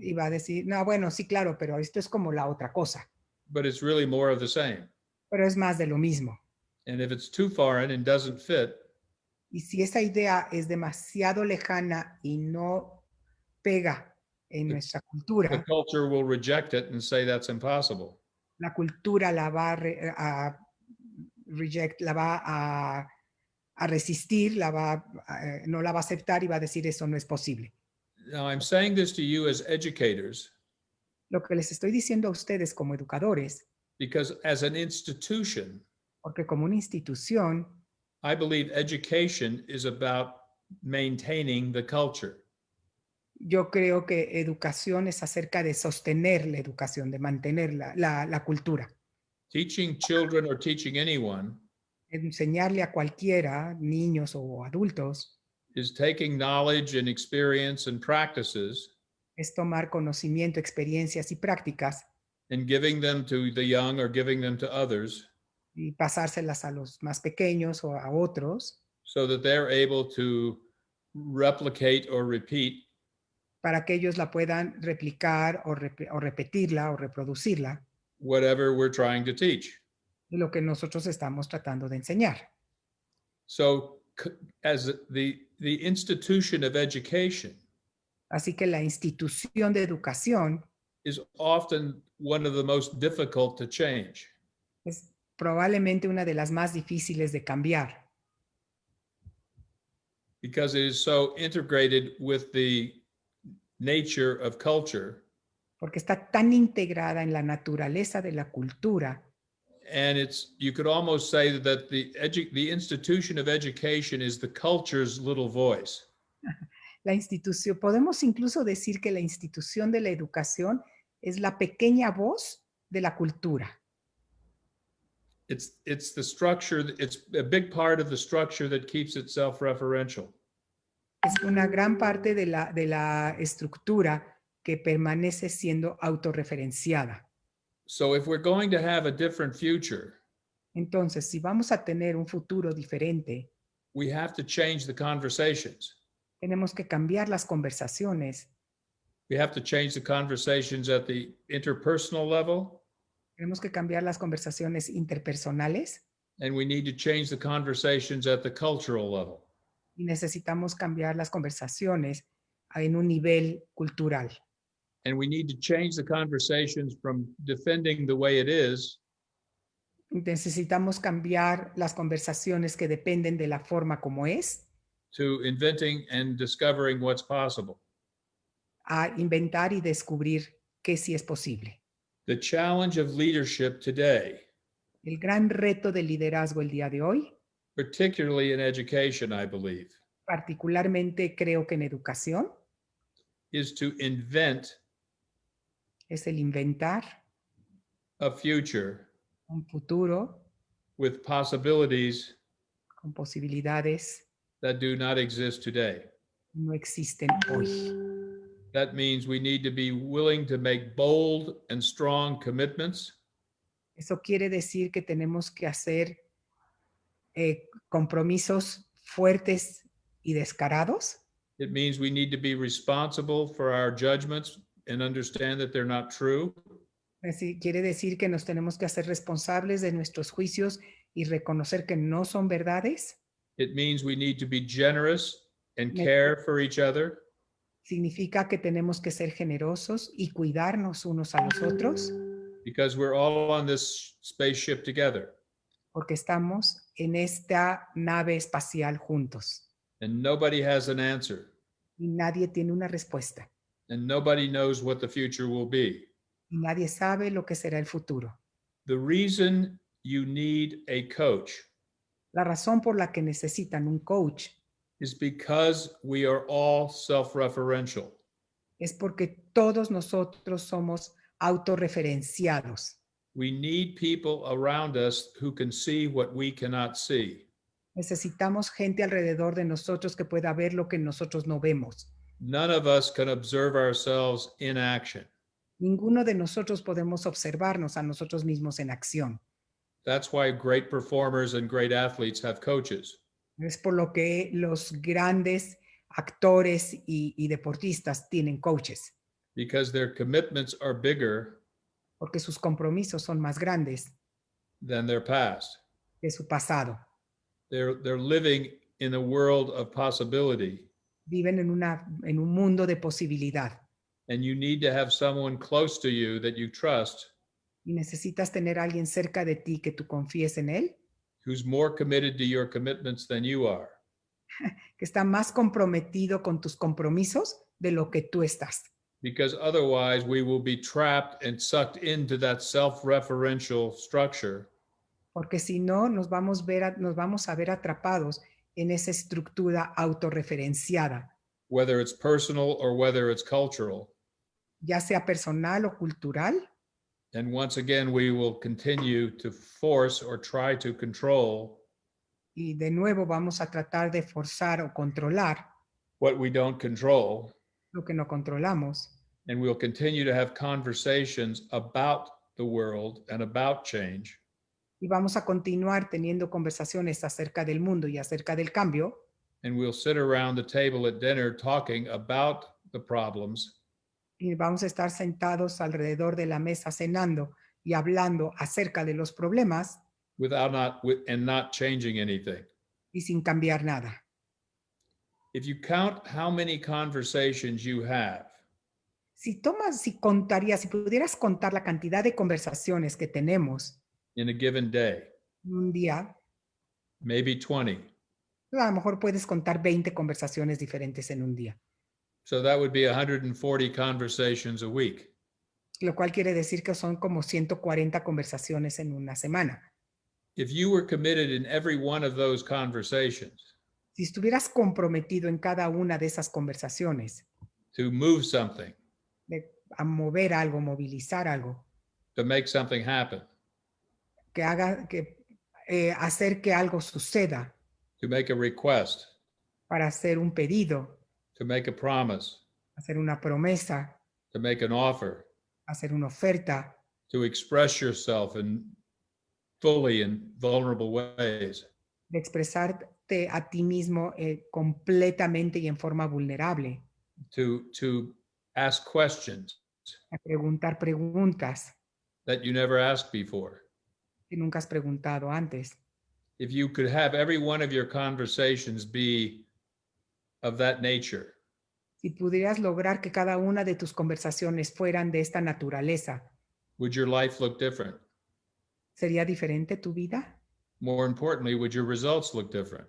y va a decir, no, bueno, sí, claro, pero esto es como la otra cosa, But it's really more of the same. pero es más de lo mismo. And if it's too foreign and doesn't fit, Y si esa idea es demasiado lejana y no pega en nuestra the cultura, culture will reject it and say that's impossible. la cultura la va a reject, la va a resistir, no la va a aceptar y va a decir eso no es posible. Now, I'm saying this to you as educators Lo que les estoy diciendo a ustedes como educadores, because as an institution, porque como una institución, I believe education is about maintaining the culture. yo creo que educación es acerca de sostener la educación, de mantener la cultura. Teaching children or teaching anyone Enseñarle a cualquiera, niños o adultos, is taking knowledge and experience and practices es tomar conocimiento, experiencias y prácticas and giving them to the young or giving them to others y pasárselas a los más pequeños o a otros so that they're able to replicate or repeat para que ellos la puedan replicar o repetirla o reproducirla whatever we're trying to teach. de lo que nosotros estamos tratando de enseñar. So as the institution of education Así que la institución de educación is often one of the most difficult to change es probablemente una de las más difíciles de cambiar, because it is so integrated with the nature of culture, porque está tan integrada en la naturaleza de la cultura, and you could almost say that the institution of education is the culture's little voice. la institución, podemos incluso decir que la institución de la educación es la pequeña voz de la cultura. It's the structure, it's a big part of the structure that keeps it self-referential. Es una gran parte de la estructura que permanece siendo autorreferenciada. So if we're going to have a different future, Entonces, si vamos a tener un futuro diferente, we have to change the conversations. tenemos que cambiar las conversaciones, We have to change the conversations at the interpersonal level, tenemos que cambiar las conversaciones interpersonales and we need to change the conversations at the cultural level. y necesitamos cambiar las conversaciones en un nivel cultural. And we need to change the conversations from defending the way it is Necesitamos cambiar las conversaciones que dependen de la forma como es, to inventing and discovering what's possible. a inventar y descubrir que sí es posible. The challenge of leadership today, El gran reto del liderazgo el día de hoy, particularly in education, I believe, particularmente creo que en educación, is to invent es el inventar a future un futuro with possibilities con posibilidades that do not exist today. que no existen hoy. That means we need to be willing to make bold and strong commitments Eso quiere decir que tenemos que hacer compromisos fuertes y descarados. It means we need to be responsible for our judgments and understand that they're not true. Quiere decir que nos tenemos que hacer responsables de nuestros juicios y reconocer que no son verdades. It means we need to be generous and care for each other. Significa que tenemos que ser generosos y cuidarnos unos a los otros, Because we're all on this spaceship together. porque estamos en esta nave espacial juntos and nobody has an answer, y nadie tiene una respuesta and nobody knows what the future will be. y nadie sabe lo que será el futuro. The reason you need a coach La razón por la que necesitan un coach is because we are all self-referential. es porque todos nosotros somos autorreferenciados. We need people around us who can see what we cannot see. Necesitamos gente alrededor de nosotros que pueda ver lo que nosotros no vemos. None of us can observe ourselves in action. Ninguno de nosotros podemos observarnos a nosotros mismos en acción. That's why great performers and great athletes have coaches. Es por lo que los grandes actores y deportistas tienen coaches, Because their commitments are bigger porque sus compromisos son más grandes than their past. que su pasado. They're living in a world of possibility, Viven en un mundo de posibilidad and you need to have someone close to you that you trust y necesitas tener a alguien cerca de ti que tú confíes en él, who's more committed to your commitments than you are. que está más comprometido con tus compromisos de lo que tú estás. Because otherwise we will be trapped and sucked into that self-referential structure, Porque si no, nos vamos a ver atrapados en esa estructura autorreferenciada, whether it's personal or whether it's cultural. ya sea personal o cultural. And once again, we will continue to force or try to control Y de nuevo vamos a tratar de forzar o controlar what we don't control. lo que no controlamos. And we'll continue to have conversations about the world and about change. Y vamos a continuar teniendo conversaciones acerca del mundo y acerca del cambio. And we'll sit around the table at dinner talking about the problems Y vamos a estar sentados alrededor de la mesa cenando y hablando acerca de los problemas not changing anything. y sin cambiar nada. If you count how many conversations you have, Si pudieras contar la cantidad de conversaciones que tenemos in a given day, en un día, maybe 20. a lo mejor puedes contar 20 conversaciones diferentes en un día, So that would be 140 conversations a week. lo cual quiere decir que son como 140 conversaciones en una semana. If you were committed in every one of those conversations Si estuvieras comprometido en cada una de esas conversaciones, to move something, a mover algo, movilizar algo, to make something happen, hacer que algo suceda, to make a request, para hacer un pedido, to make a promise, hacer una promesa, to make an offer, hacer una oferta, to express yourself in fully in vulnerable ways, de expresarte a ti mismo completamente y en forma vulnerable, to ask questions a preguntar preguntas that you never asked before. que nunca has preguntado antes. If you could have every one of your conversations be of that nature, Si pudieras lograr que cada una de tus conversaciones fueran de esta naturaleza, would your life look different? ¿sería diferente tu vida? More importantly, would your results look different?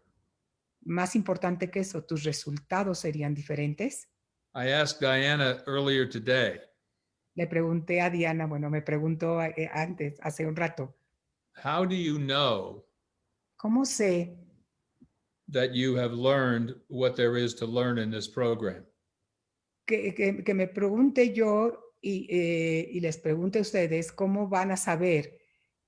Más importante que eso, ¿tus resultados serían diferentes? I asked Diana earlier today, Le pregunté a Diana, me preguntó antes, hace un rato, how do you know ¿cómo sé that you have learned what there is to learn in this program? que me pregunte yo y les pregunte a ustedes cómo van a saber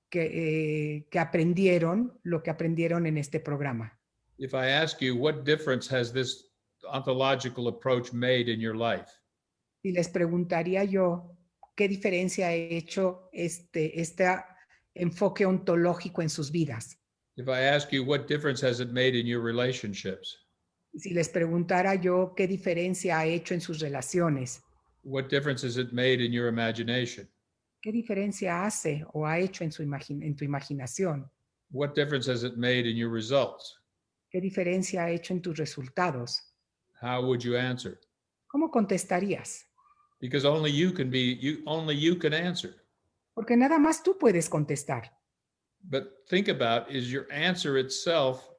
que aprendieron lo que aprendieron en este programa? If I ask you, what difference has this ontological approach made in your life? Y les preguntaría yo, ¿qué diferencia ha hecho este enfoque ontológico en sus vidas? If I ask you, what difference has it made in your relationships? Si les preguntara yo, ¿qué diferencia ha hecho en sus relaciones? What difference has it made in your imagination? ¿Qué diferencia hace o ha hecho en tu imaginación? What difference has it made in your results? ¿Qué diferencia ha hecho en tus resultados? How would you answer? ¿Cómo contestarías? Because only you can answer. Porque nada más tú puedes contestar. But think about, is your answer itself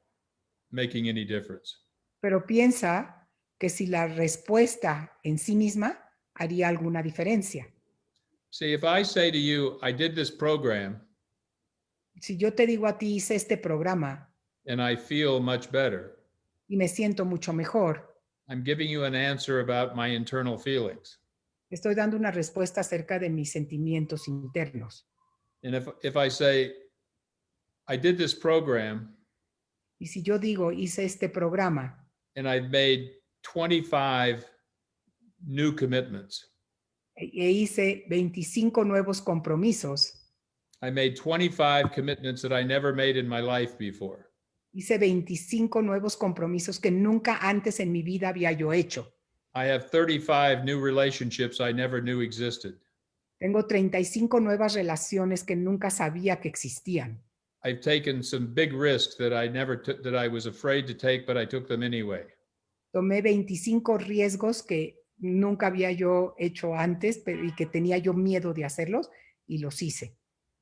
making any difference? Pero piensa que si la respuesta en sí misma haría alguna diferencia. See, if I say to you, I did this program Si yo te digo a ti, hice este programa and I feel much better, y me siento mucho mejor, I'm giving you an answer about my internal feelings. estoy dando una respuesta acerca de mis sentimientos internos. And if I say, I did this program Y si yo digo, hice este programa and I've made 25 new commitments, e hice 25 nuevos compromisos, I made 25 commitments that I never made in my life before. hice 25 nuevos compromisos que nunca antes en mi vida había yo hecho. I have 35 new relationships I never knew existed. Tengo 35 nuevas relaciones que nunca sabía que existían. I've taken some big risks that I never took, that I was afraid to take, but I took them anyway. Tomé 25 riesgos que nunca había yo hecho antes y que tenía yo miedo de hacerlos y los hice.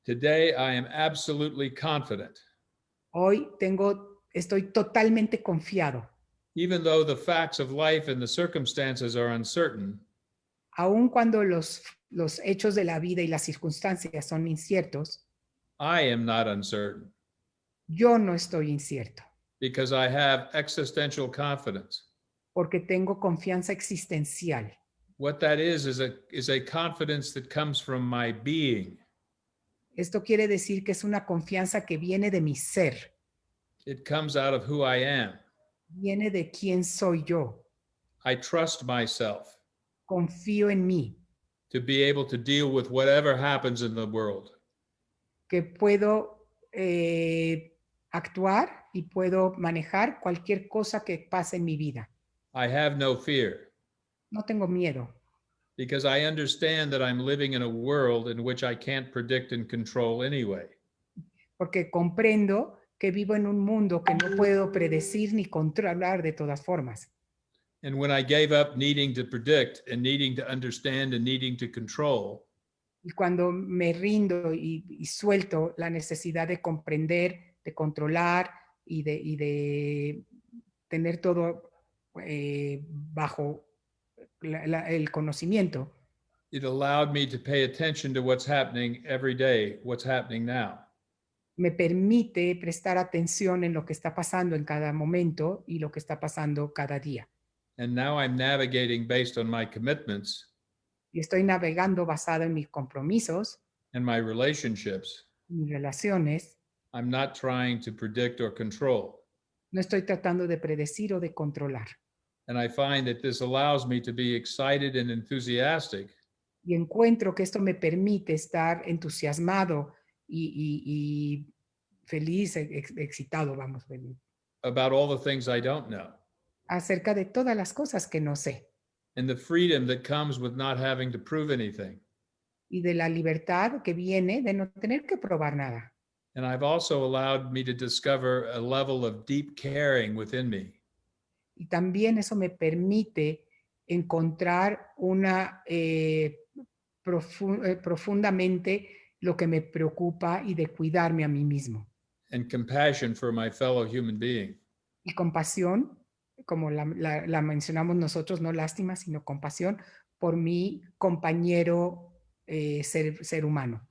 Today, I am absolutely confident, Hoy estoy totalmente confiado. even though the facts of life and the circumstances are uncertain, Aun cuando los hechos de la vida y las circunstancias son inciertos, I am not uncertain yo no estoy incierto, because I have existential confidence. porque tengo confianza existencial. What that is a confidence that comes from my being. Esto quiere decir que es una confianza que viene de mi ser, It comes out of who I am. viene de quién soy yo. I trust myself Confío en mí, to be able to deal with whatever happens in the world. que puedo actuar y puedo manejar cualquier cosa que pase en mi vida. I have no fear No tengo miedo, because I understand that I'm living in a world in which I can't predict and control anyway. porque comprendo que vivo en un mundo que no puedo predecir ni controlar de todas formas. And when I gave up needing to predict and needing to understand and needing to control, Y cuando me rindo y suelto la necesidad de comprender, de controlar y de tener todo bajo el conocimiento, it allowed me to pay attention to what's happening every day, what's happening now. me permite prestar atención en lo que está pasando en cada momento y lo que está pasando cada día. And now I'm navigating based on my commitments Y estoy navegando basado en mis compromisos, and my relationships. mis relaciones. I'm not trying to predict or control. No estoy tratando de predecir o de controlar. And I find that this allows me to be excited and enthusiastic Y encuentro que esto me permite estar entusiasmado y feliz, excitado, vamos, about all the things I don't know acerca de todas las cosas que no sé and the freedom that comes with not having to prove anything. y de la libertad que viene de no tener que probar nada. And I've also allowed me to discover a level of deep caring within me. Y también eso me permite encontrar profundamente lo que me preocupa y de cuidarme a mí mismo. And compassion for my fellow human being. Y compasión, como la mencionamos nosotros, no lástima, sino compasión por mi compañero ser humano.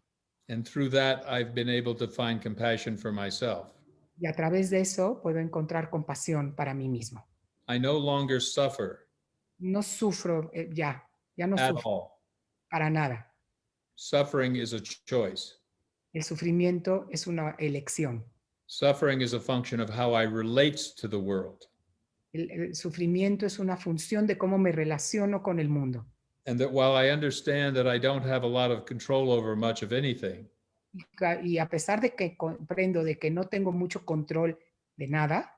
And through that, I've been able to find compassion for myself. Y a través de eso puedo encontrar compasión para mí mismo. I no longer suffer No sufro ya no at sufro all. para nada. Suffering is a choice. El sufrimiento es una elección. Suffering is a function of how I relate to the world. El sufrimiento es una función de cómo me relaciono con el mundo. And that while I understand that I don't have a lot of control over much of anything, Y a pesar de que comprendo de que no tengo mucho control de nada,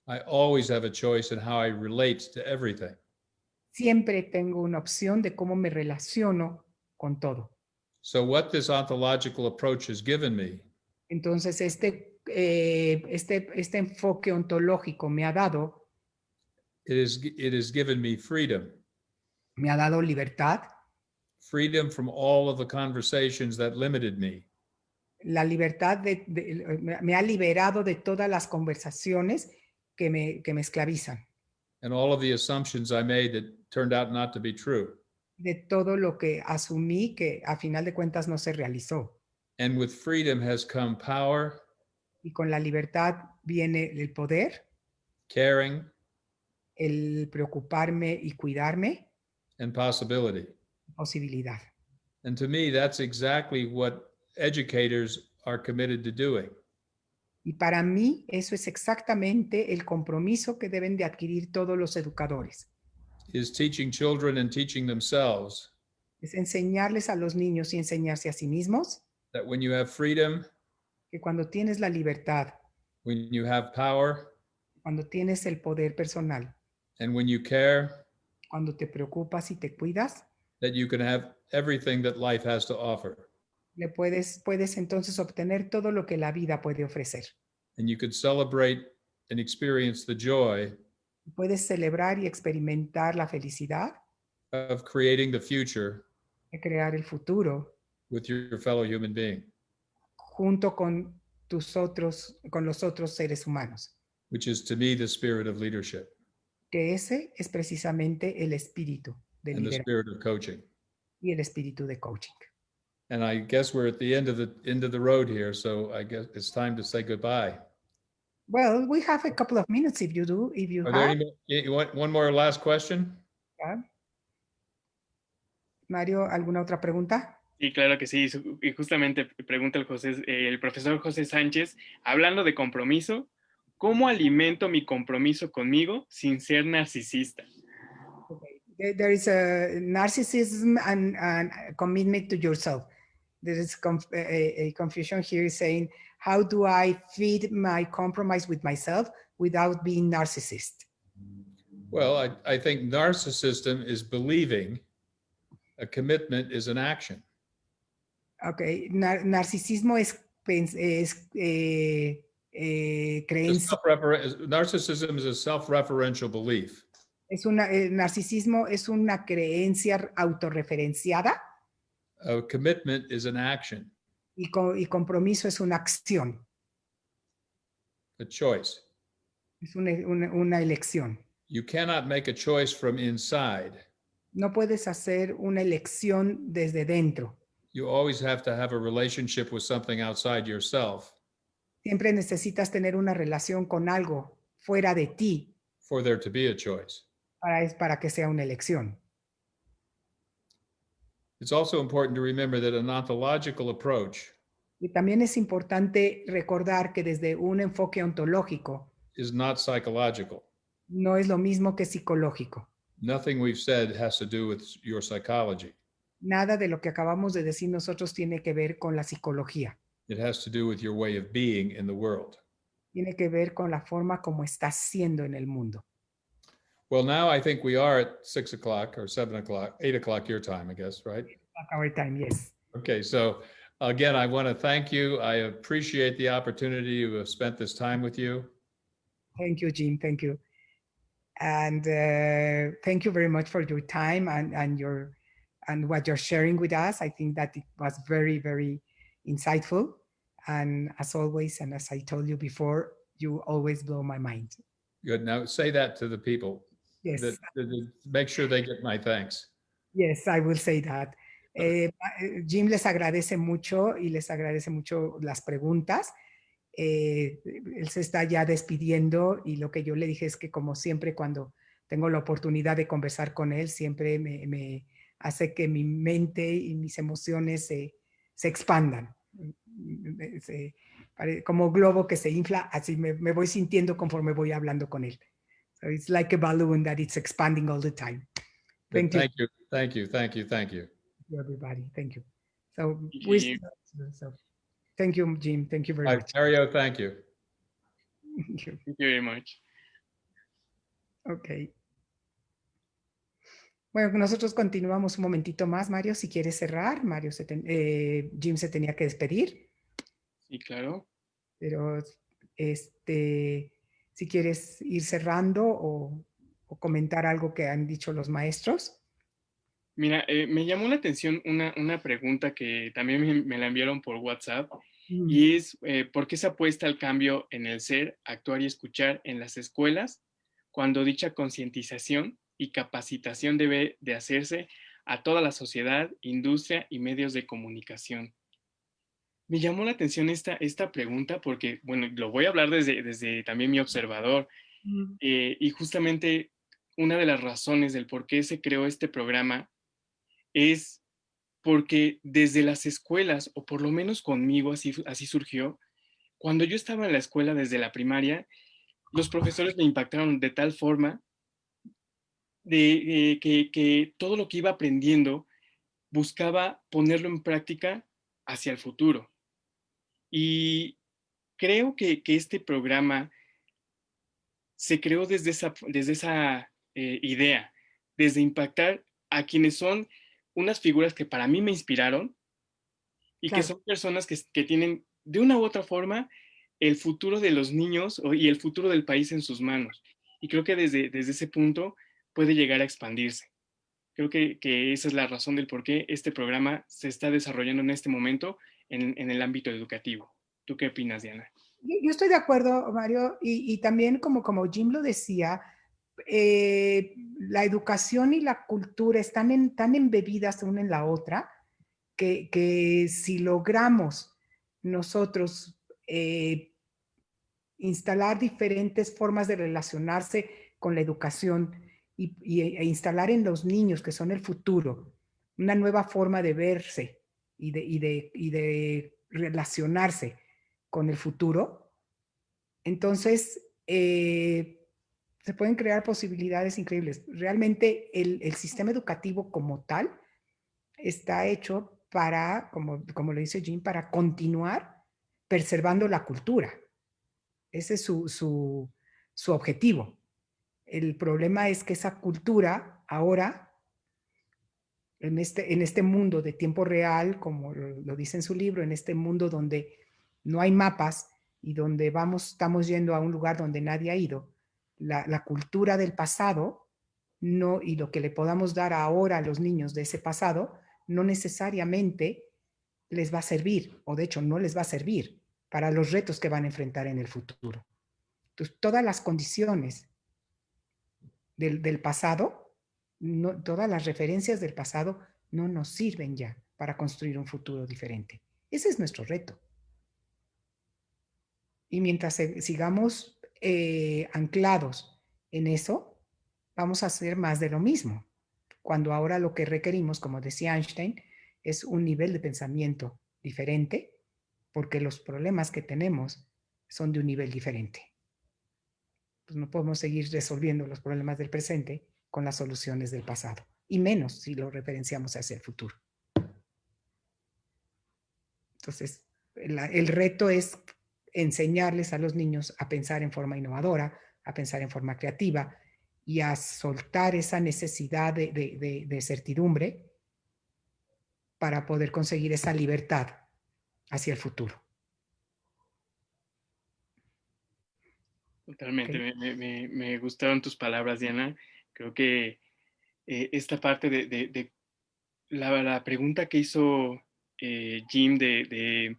I always have a choice in how I relate to everything. siempre tengo una opción de cómo me relaciono con todo. So what this ontological approach has given me Entonces, este enfoque ontológico me ha dado it has given me freedom. Me ha dado libertad, Freedom from all of the conversations that limited me. la libertad me ha liberado de todas las conversaciones que me esclavizan, and all of the assumptions I made that turned out not to be true. de todo lo que asumí que a final de cuentas no se realizó. And with freedom has come power, Y con la libertad viene el poder, caring, el preocuparme y cuidarme, and possibility. posibilidad. And to me, that's exactly what educators are committed to doing. Y para mí eso es exactamente el compromiso que deben de adquirir todos los educadores. Is teaching children and teaching themselves Es enseñarles a los niños y enseñarse a sí mismos that when you have freedom, que cuando tienes la libertad, when you have power, cuando tienes el poder personal, and when you care, cuando te preocupas y te cuidas, that you can have everything that life has to offer. puedes entonces obtener todo lo que la vida puede ofrecer. And you could celebrate and experience the joy Puedes celebrar y experimentar la felicidad of creating the future de crear el futuro with your fellow human being, junto con los otros seres humanos, which is to me the spirit of leadership que ese es precisamente el espíritu de and the liderazgo spirit of coaching. y el espíritu de coaching. And I guess we're at the end of the road here, so I guess it's time to say goodbye. Well, we have a couple of minutes if you Are there have. any, you want one more last question? Yeah. Mario, ¿alguna otra pregunta? Sí, claro que sí. Y justamente pregunta el profesor José Sánchez, hablando de compromiso, ¿cómo alimento mi compromiso conmigo sin ser narcisista? Okay. There is a narcissism and commitment to yourself. There is a confusion here saying, how do I feed my compromise with myself without being narcissist? Well, I think narcissism is believing a commitment is an action. Okay, narcisismo es creencia. Narcissism is a self-referential belief. Narcisismo es una creencia autorreferenciada. A commitment is an action. Y compromiso es una acción. A choice. Es una elección. You cannot make a choice from inside. No puedes hacer una elección desde dentro. You always have to have a relationship with something outside yourself. Siempre necesitas tener una relación con algo fuera de ti. For there to be a choice. Para que sea una elección. It's also important to remember that an ontological approach Y también es importante recordar que desde un enfoque ontológico is not psychological. No es lo mismo que psicológico. Nothing we've said has to do with your psychology. Nada de lo que acabamos de decir nosotros tiene que ver con la psicología. It has to do with your way of being in the world. Tiene que ver con la forma como estás siendo en el mundo. Well, now I think we are at 6 o'clock or 7 o'clock, 8 o'clock your time, I guess, right? Our time, yes. Okay, so again, I want to thank you. I appreciate the opportunity to have spent this time with you. Thank you, Jim. Thank you. And thank you very much for your time and what you're sharing with us. I think that it was very, very insightful. And as always, and as I told you before, you always blow my mind. Good. Now say that to the people. Yes. That make sure they get my thanks. Yes, I will say that. Jim les agradece mucho y les agradece mucho las preguntas. Él se está ya despidiendo y lo que yo le dije es que como siempre cuando tengo la oportunidad de conversar con él, siempre me hace que mi mente y mis emociones se expandan. Como globo que se infla, así me voy sintiendo conforme voy hablando con él. So it's like a balloon that it's expanding all the time. Thank you. Thank you. Thank you. Thank you. Thank you. Everybody. Thank you. So, Thank thank you, Jim. Thank you very much. Mario, thank you. Thank you. you very much. Ok. Bueno, nosotros continuamos un momentito más, Mario, si quieres cerrar. Jim se tenía que despedir. Sí, claro. Pero si quieres ir cerrando o comentar algo que han dicho los maestros. Mira, me llamó la atención una pregunta que también me la enviaron por WhatsApp y es ¿por qué se apuesta al cambio en el ser, actuar y escuchar en las escuelas cuando dicha concientización y capacitación debe de hacerse a toda la sociedad, industria y medios de comunicación? Me llamó la atención esta pregunta porque, bueno, lo voy a hablar desde también mi observador, y justamente una de las razones del por qué se creó este programa es porque desde las escuelas, o por lo menos conmigo así surgió, cuando yo estaba en la escuela desde la primaria, los profesores me impactaron de tal forma que todo lo que iba aprendiendo buscaba ponerlo en práctica hacia el futuro. Y creo que este programa se creó desde esa idea, desde impactar a quienes son unas figuras que para mí me inspiraron y que Claro. son personas que tienen de una u otra forma el futuro de los niños y el futuro del país en sus manos. Y creo que desde ese punto puede llegar a expandirse. Creo que esa es la razón del por qué este programa se está desarrollando en este momento en el ámbito educativo. ¿Tú qué opinas, Diana? Yo estoy de acuerdo, Mario, y también como Jim lo decía, la educación y la cultura están tan embebidas una en la otra que si logramos nosotros instalar diferentes formas de relacionarse con la educación e instalar en los niños, que son el futuro, una nueva forma de verse y de relacionarse con el futuro, entonces se pueden crear posibilidades increíbles. Realmente el sistema educativo como tal está hecho para, como lo dice Jim, para continuar preservando la cultura. Ese es su objetivo. El problema es que esa cultura ahora, en este mundo de tiempo real, como lo dice en su libro, en este mundo donde no hay mapas y donde estamos yendo a un lugar donde nadie ha ido, la cultura del pasado no, y lo que le podamos dar ahora a los niños de ese pasado no necesariamente les va a servir, o de hecho no les va a servir para los retos que van a enfrentar en el futuro. Entonces, todas las condiciones del pasado, no, todas las referencias del pasado no nos sirven ya para construir un futuro diferente. Ese es nuestro reto. Y mientras sigamos anclados en eso, vamos a hacer más de lo mismo. Cuando ahora lo que requerimos, como decía Einstein, es un nivel de pensamiento diferente, porque los problemas que tenemos son de un nivel diferente. Pues no podemos seguir resolviendo los problemas del presente con las soluciones del pasado, y menos si lo referenciamos hacia el futuro. Entonces, el reto es enseñarles a los niños a pensar en forma innovadora, a pensar en forma creativa y a soltar esa necesidad de certidumbre para poder conseguir esa libertad hacia el futuro. Totalmente, ¿Okay? me gustaron tus palabras, Diana. Creo que esta parte de la pregunta que hizo Jim de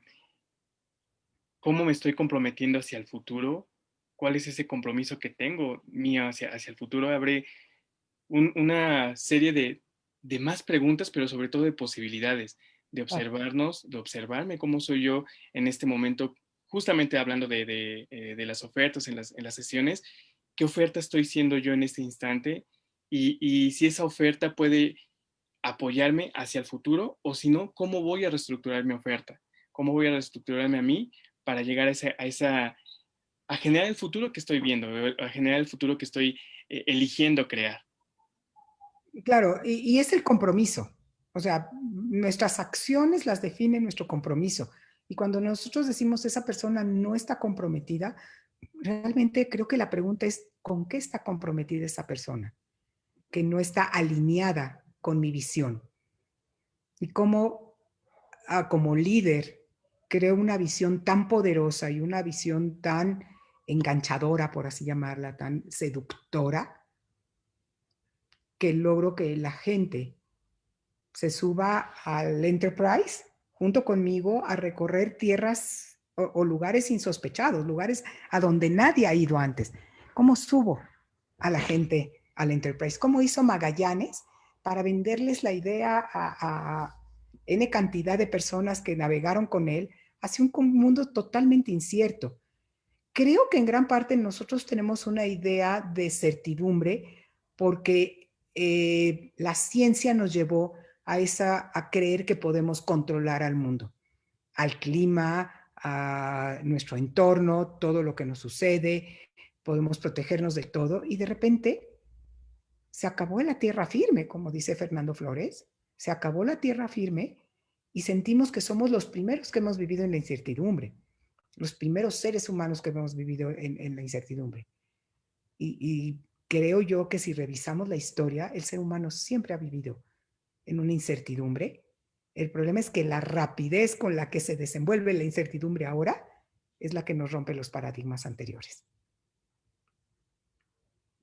cómo me estoy comprometiendo hacia el futuro, cuál es ese compromiso que tengo mío hacia el futuro, abre una serie de más preguntas, pero sobre todo de posibilidades, de observarnos, de observarme cómo soy yo en este momento, justamente hablando de las ofertas en las sesiones, qué oferta estoy siendo yo en este instante y si esa oferta puede apoyarme hacia el futuro o si no, cómo voy a reestructurar mi oferta, cómo voy a reestructurarme a mí para llegar a generar el futuro que estoy viendo, a generar el futuro que estoy eligiendo crear. Claro, y es el compromiso. O sea, nuestras acciones las define nuestro compromiso. Y cuando nosotros decimos esa persona no está comprometida, realmente creo que la pregunta es, ¿con qué está comprometida esa persona? Que no está alineada con mi visión. Y cómo, como líder, creo una visión tan poderosa y una visión tan enganchadora, por así llamarla, tan seductora, que logro que la gente se suba al Enterprise junto conmigo a recorrer tierras o lugares insospechados, lugares a donde nadie ha ido antes. ¿Cómo subo a la gente al Enterprise? ¿Cómo hizo Magallanes para venderles la idea a N cantidad de personas que navegaron con él hacia un mundo totalmente incierto? Creo que en gran parte nosotros tenemos una idea de certidumbre porque la ciencia nos llevó a creer que podemos controlar al mundo, al clima, a nuestro entorno, todo lo que nos sucede, podemos protegernos de todo y de repente se acabó la tierra firme, como dice Fernando Flores, se acabó la tierra firme y sentimos que somos los primeros que hemos vivido en la incertidumbre, los primeros seres humanos que hemos vivido en la incertidumbre. Y creo yo que si revisamos la historia, el ser humano siempre ha vivido en una incertidumbre. El problema es que la rapidez con la que se desenvuelve la incertidumbre ahora es la que nos rompe los paradigmas anteriores.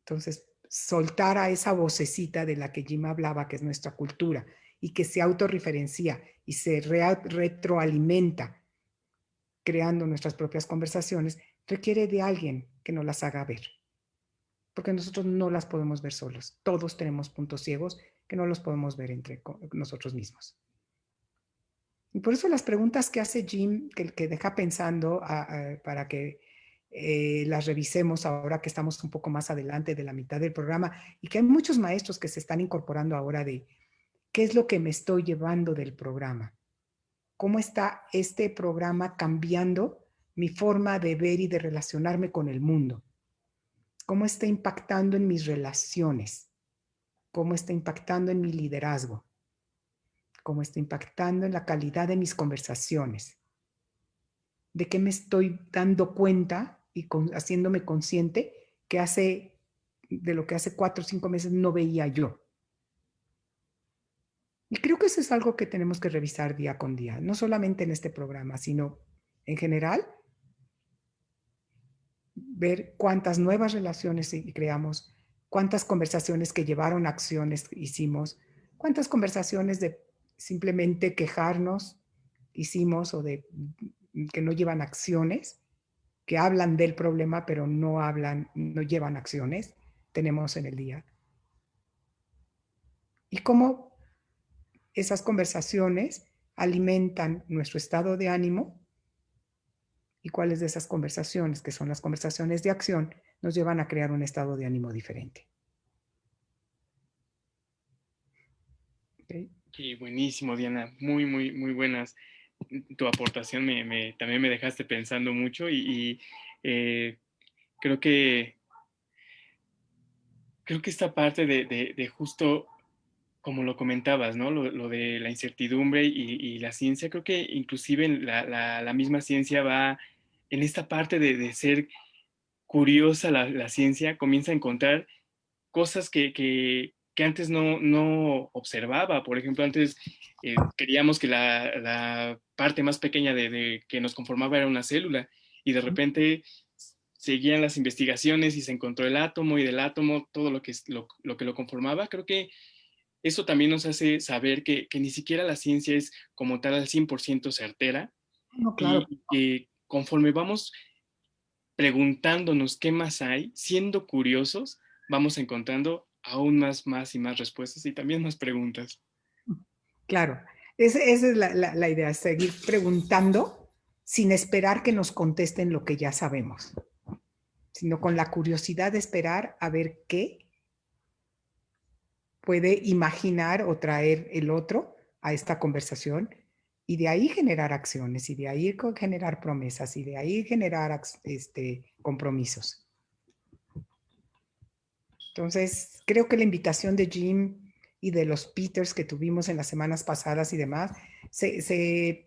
Entonces, soltar a esa vocecita de la que Jim hablaba, que es nuestra cultura, y que se autorreferencia y se retroalimenta creando nuestras propias conversaciones, requiere de alguien que nos las haga ver. Porque nosotros no las podemos ver solos. Todos tenemos puntos ciegos que no los podemos ver entre nosotros mismos. Y por eso las preguntas que hace Jim, que deja pensando para que las revisemos ahora que estamos un poco más adelante de la mitad del programa y que hay muchos maestros que se están incorporando ahora de qué es lo que me estoy llevando del programa. ¿Cómo está este programa cambiando mi forma de ver y de relacionarme con el mundo? ¿Cómo está impactando en mis relaciones? ¿Cómo está impactando en mi liderazgo? ¿Cómo está impactando en la calidad de mis conversaciones? ¿De qué me estoy dando cuenta y haciéndome consciente de lo que hace 4 o 5 meses no veía yo? Y creo que eso es algo que tenemos que revisar día con día, no solamente en este programa, sino en general, ver cuántas nuevas relaciones creamos, cuántas conversaciones que llevaron a acciones hicimos, cuántas conversaciones de simplemente quejarnos hicimos o de que no llevan acciones, que hablan del problema pero no llevan acciones, tenemos en el día. Y cómo esas conversaciones alimentan nuestro estado de ánimo y cuáles de esas conversaciones, que son las conversaciones de acción, nos llevan a crear un estado de ánimo diferente. Okay. Sí, buenísimo, Diana. Muy, muy, muy buenas. Tu aportación también me dejaste pensando mucho y creo que esta parte de justo como lo comentabas, ¿no? Lo de la incertidumbre y la ciencia, creo que inclusive la misma ciencia va en esta parte de ser curiosa la ciencia, comienza a encontrar cosas que antes no observaba. Por ejemplo, antes creíamos que la parte más pequeña de que nos conformaba era una célula y de repente seguían las investigaciones y se encontró el átomo y del átomo todo lo que lo conformaba. Creo que eso también nos hace saber que ni siquiera la ciencia es como tal al 100% certera No, claro. y que conforme vamos preguntándonos qué más hay, siendo curiosos, vamos encontrando aún más y más respuestas y también más preguntas. Claro, esa es la idea, seguir preguntando sin esperar que nos contesten lo que ya sabemos, sino con la curiosidad de esperar a ver qué puede imaginar o traer el otro a esta conversación y de ahí generar acciones y de ahí generar promesas y de ahí generar compromisos. Entonces, creo que la invitación de Jim y de los Peters que tuvimos en las semanas pasadas y demás, se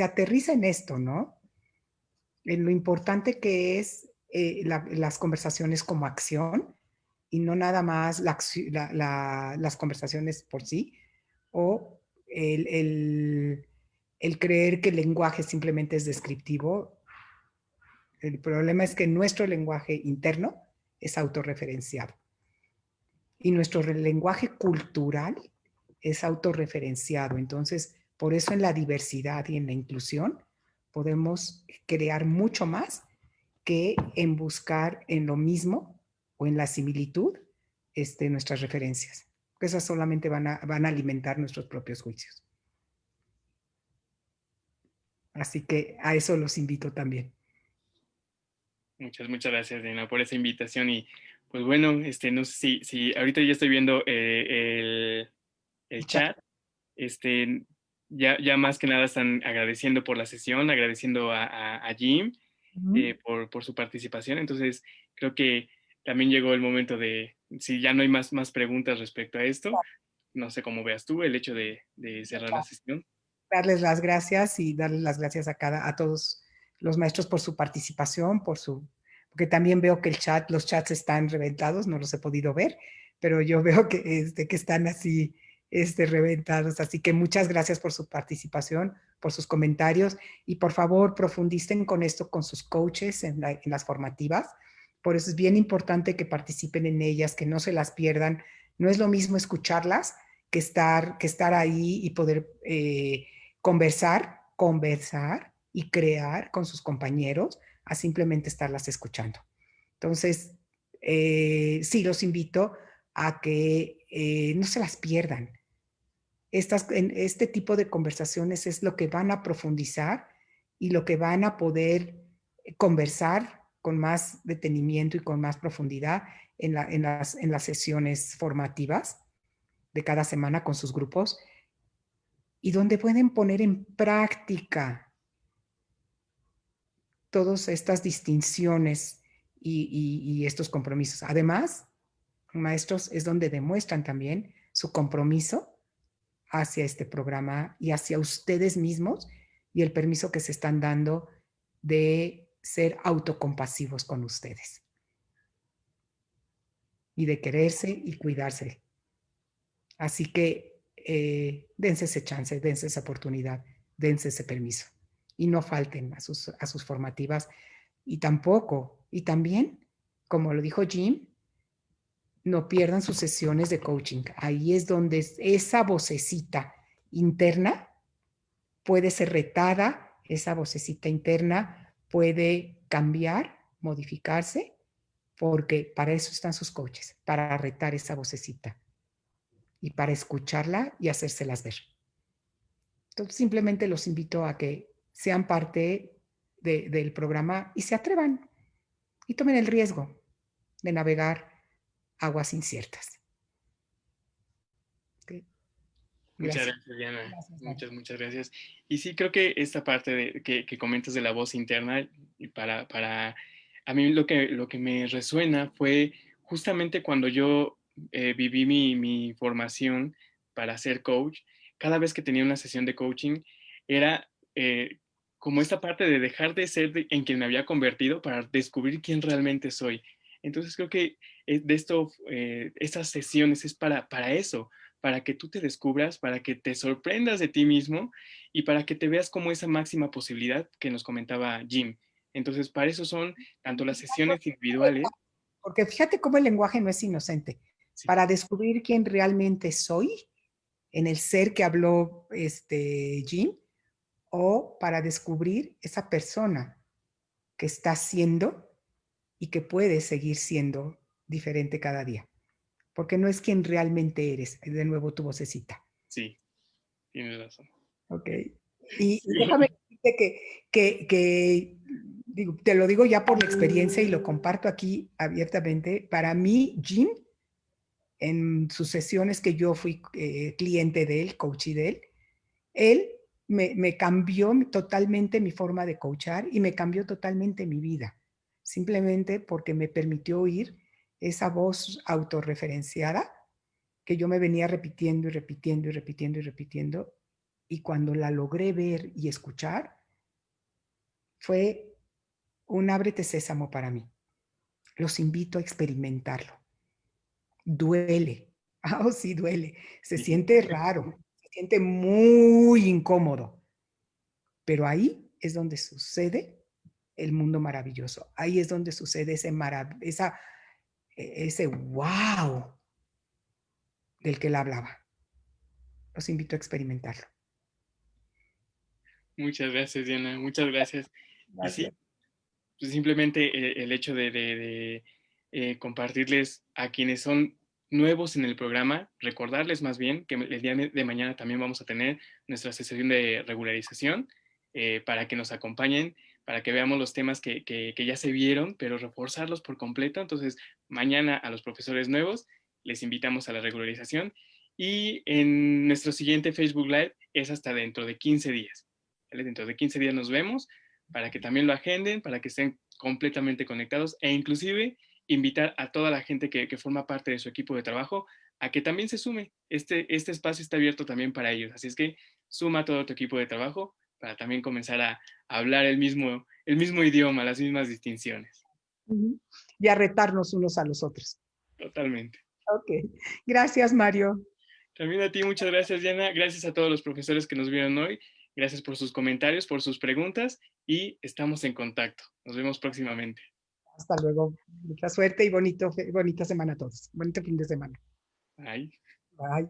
aterriza en esto, ¿no? En lo importante que es las conversaciones como acción y no nada más las conversaciones por sí, o el creer que el lenguaje simplemente es descriptivo. El problema es que nuestro lenguaje interno es autorreferenciado y nuestro lenguaje cultural es autorreferenciado. Entonces, Por eso en la diversidad y en la inclusión podemos crear mucho más que en buscar en lo mismo o en la similitud nuestras referencias. Esas solamente van a alimentar nuestros propios juicios. Así que a eso los invito también. Muchas gracias, Diana, por esa invitación. Y pues bueno, no sé si ahorita ya estoy viendo el chat. Ya más que nada están agradeciendo por la sesión, agradeciendo a Jim por su participación. Entonces, creo que también llegó el momento de, si ya no hay más preguntas respecto a esto, no sé cómo veas tú el hecho de cerrar la sesión. Darles las gracias y darles las gracias a todos los maestros por su participación, porque también veo que los chats están reventados, no los he podido ver, pero yo veo que están así reventados. Así que muchas gracias por su participación, por sus comentarios y por favor profundicen con esto con sus coaches en las formativas. Por eso es bien importante que participen en ellas, que no se las pierdan. No es lo mismo escucharlas que estar ahí y poder conversar y crear con sus compañeros a simplemente estarlas escuchando. Entonces, sí, los invito a que no se las pierdan. Este tipo de conversaciones es lo que van a profundizar y lo que van a poder conversar con más detenimiento y con más profundidad en las sesiones formativas de cada semana con sus grupos y donde pueden poner en práctica todas estas distinciones y estos compromisos. Además, maestros, es donde demuestran también su compromiso hacia este programa y hacia ustedes mismos y el permiso que se están dando de ser autocompasivos con ustedes y de quererse y cuidarse. Así que dense ese chance, dense esa oportunidad, dense ese permiso y no falten a sus formativas y también, como lo dijo Jim, no pierdan sus sesiones de coaching. Ahí es donde esa vocecita interna puede ser retada, esa vocecita interna puede cambiar, modificarse, porque para eso están sus coaches, para retar esa vocecita y para escucharla y hacérselas ver. Entonces, simplemente los invito a que sean parte del programa y se atrevan y tomen el riesgo de navegar aguas inciertas. ¿Okay? Muchas Gracias. gracias, Diana. Gracias, Muchas gracias. Y sí, creo que esta parte que comentas de la voz interna, y a mí lo que me resuena fue justamente cuando yo viví mi formación para ser coach. Cada vez que tenía una sesión de coaching, era como esta parte de dejar de ser en quien me había convertido para descubrir quién realmente soy. Entonces creo que estas sesiones es para eso, para que tú te descubras, para que te sorprendas de ti mismo y para que te veas como esa máxima posibilidad que nos comentaba Jim. Entonces, para eso son tanto las sesiones individuales. Porque fíjate cómo el lenguaje no es inocente. Sí, Para descubrir quién realmente soy, en el ser que habló Jim, o para descubrir esa persona que está siendo y que puede seguir siendo diferente cada día. Porque no es quien realmente eres. De nuevo tu vocecita. sí, tienes razón. Ok. Y déjame decirte que digo, te lo digo ya por la experiencia y lo comparto aquí abiertamente. Para mí, Jim, en sus sesiones que yo fui cliente de él, coach de él me cambió totalmente mi forma de coachar y me cambió totalmente mi vida, simplemente porque me permitió oír esa voz autorreferenciada que yo me venía repitiendo y repitiendo y repitiendo y repitiendo, y cuando la logré ver y escuchar, fue un ábrete sésamo para mí. Los invito a experimentarlo. Duele. Oh, sí, duele. Se Sí, siente raro, se siente muy incómodo, pero ahí es donde sucede el mundo maravilloso. Ahí es donde sucede ese wow del que él hablaba. Los invito a experimentarlo. Muchas gracias, Diana, muchas gracias. Y sí, Gracias. pues simplemente el hecho compartirles a quienes son nuevos en el programa, recordarles más bien que el día de mañana también vamos a tener nuestra sesión de regularización para que nos acompañen, para que veamos los temas que ya se vieron, pero reforzarlos por completo. Entonces, mañana a los profesores nuevos les invitamos a la regularización y en nuestro siguiente Facebook Live es hasta dentro de 15 días. ¿Vale? Dentro de 15 días nos vemos para que también lo agenden, para que estén completamente conectados e inclusive invitar a toda la gente que forma parte de su equipo de trabajo a que también se sume. Este espacio está abierto también para ellos, así es que suma a todo tu equipo de trabajo para también comenzar a hablar el mismo idioma, las mismas distinciones. Ujú. Y a retarnos unos a los otros. Totalmente. Ok. Gracias, Mario. También a ti, muchas gracias, Diana. Gracias a todos los profesores que nos vieron hoy. Gracias por sus comentarios, por sus preguntas y estamos en contacto. Nos vemos próximamente. Hasta luego. Mucha suerte y bonita semana a todos. Bonito fin de semana. Bye. Bye.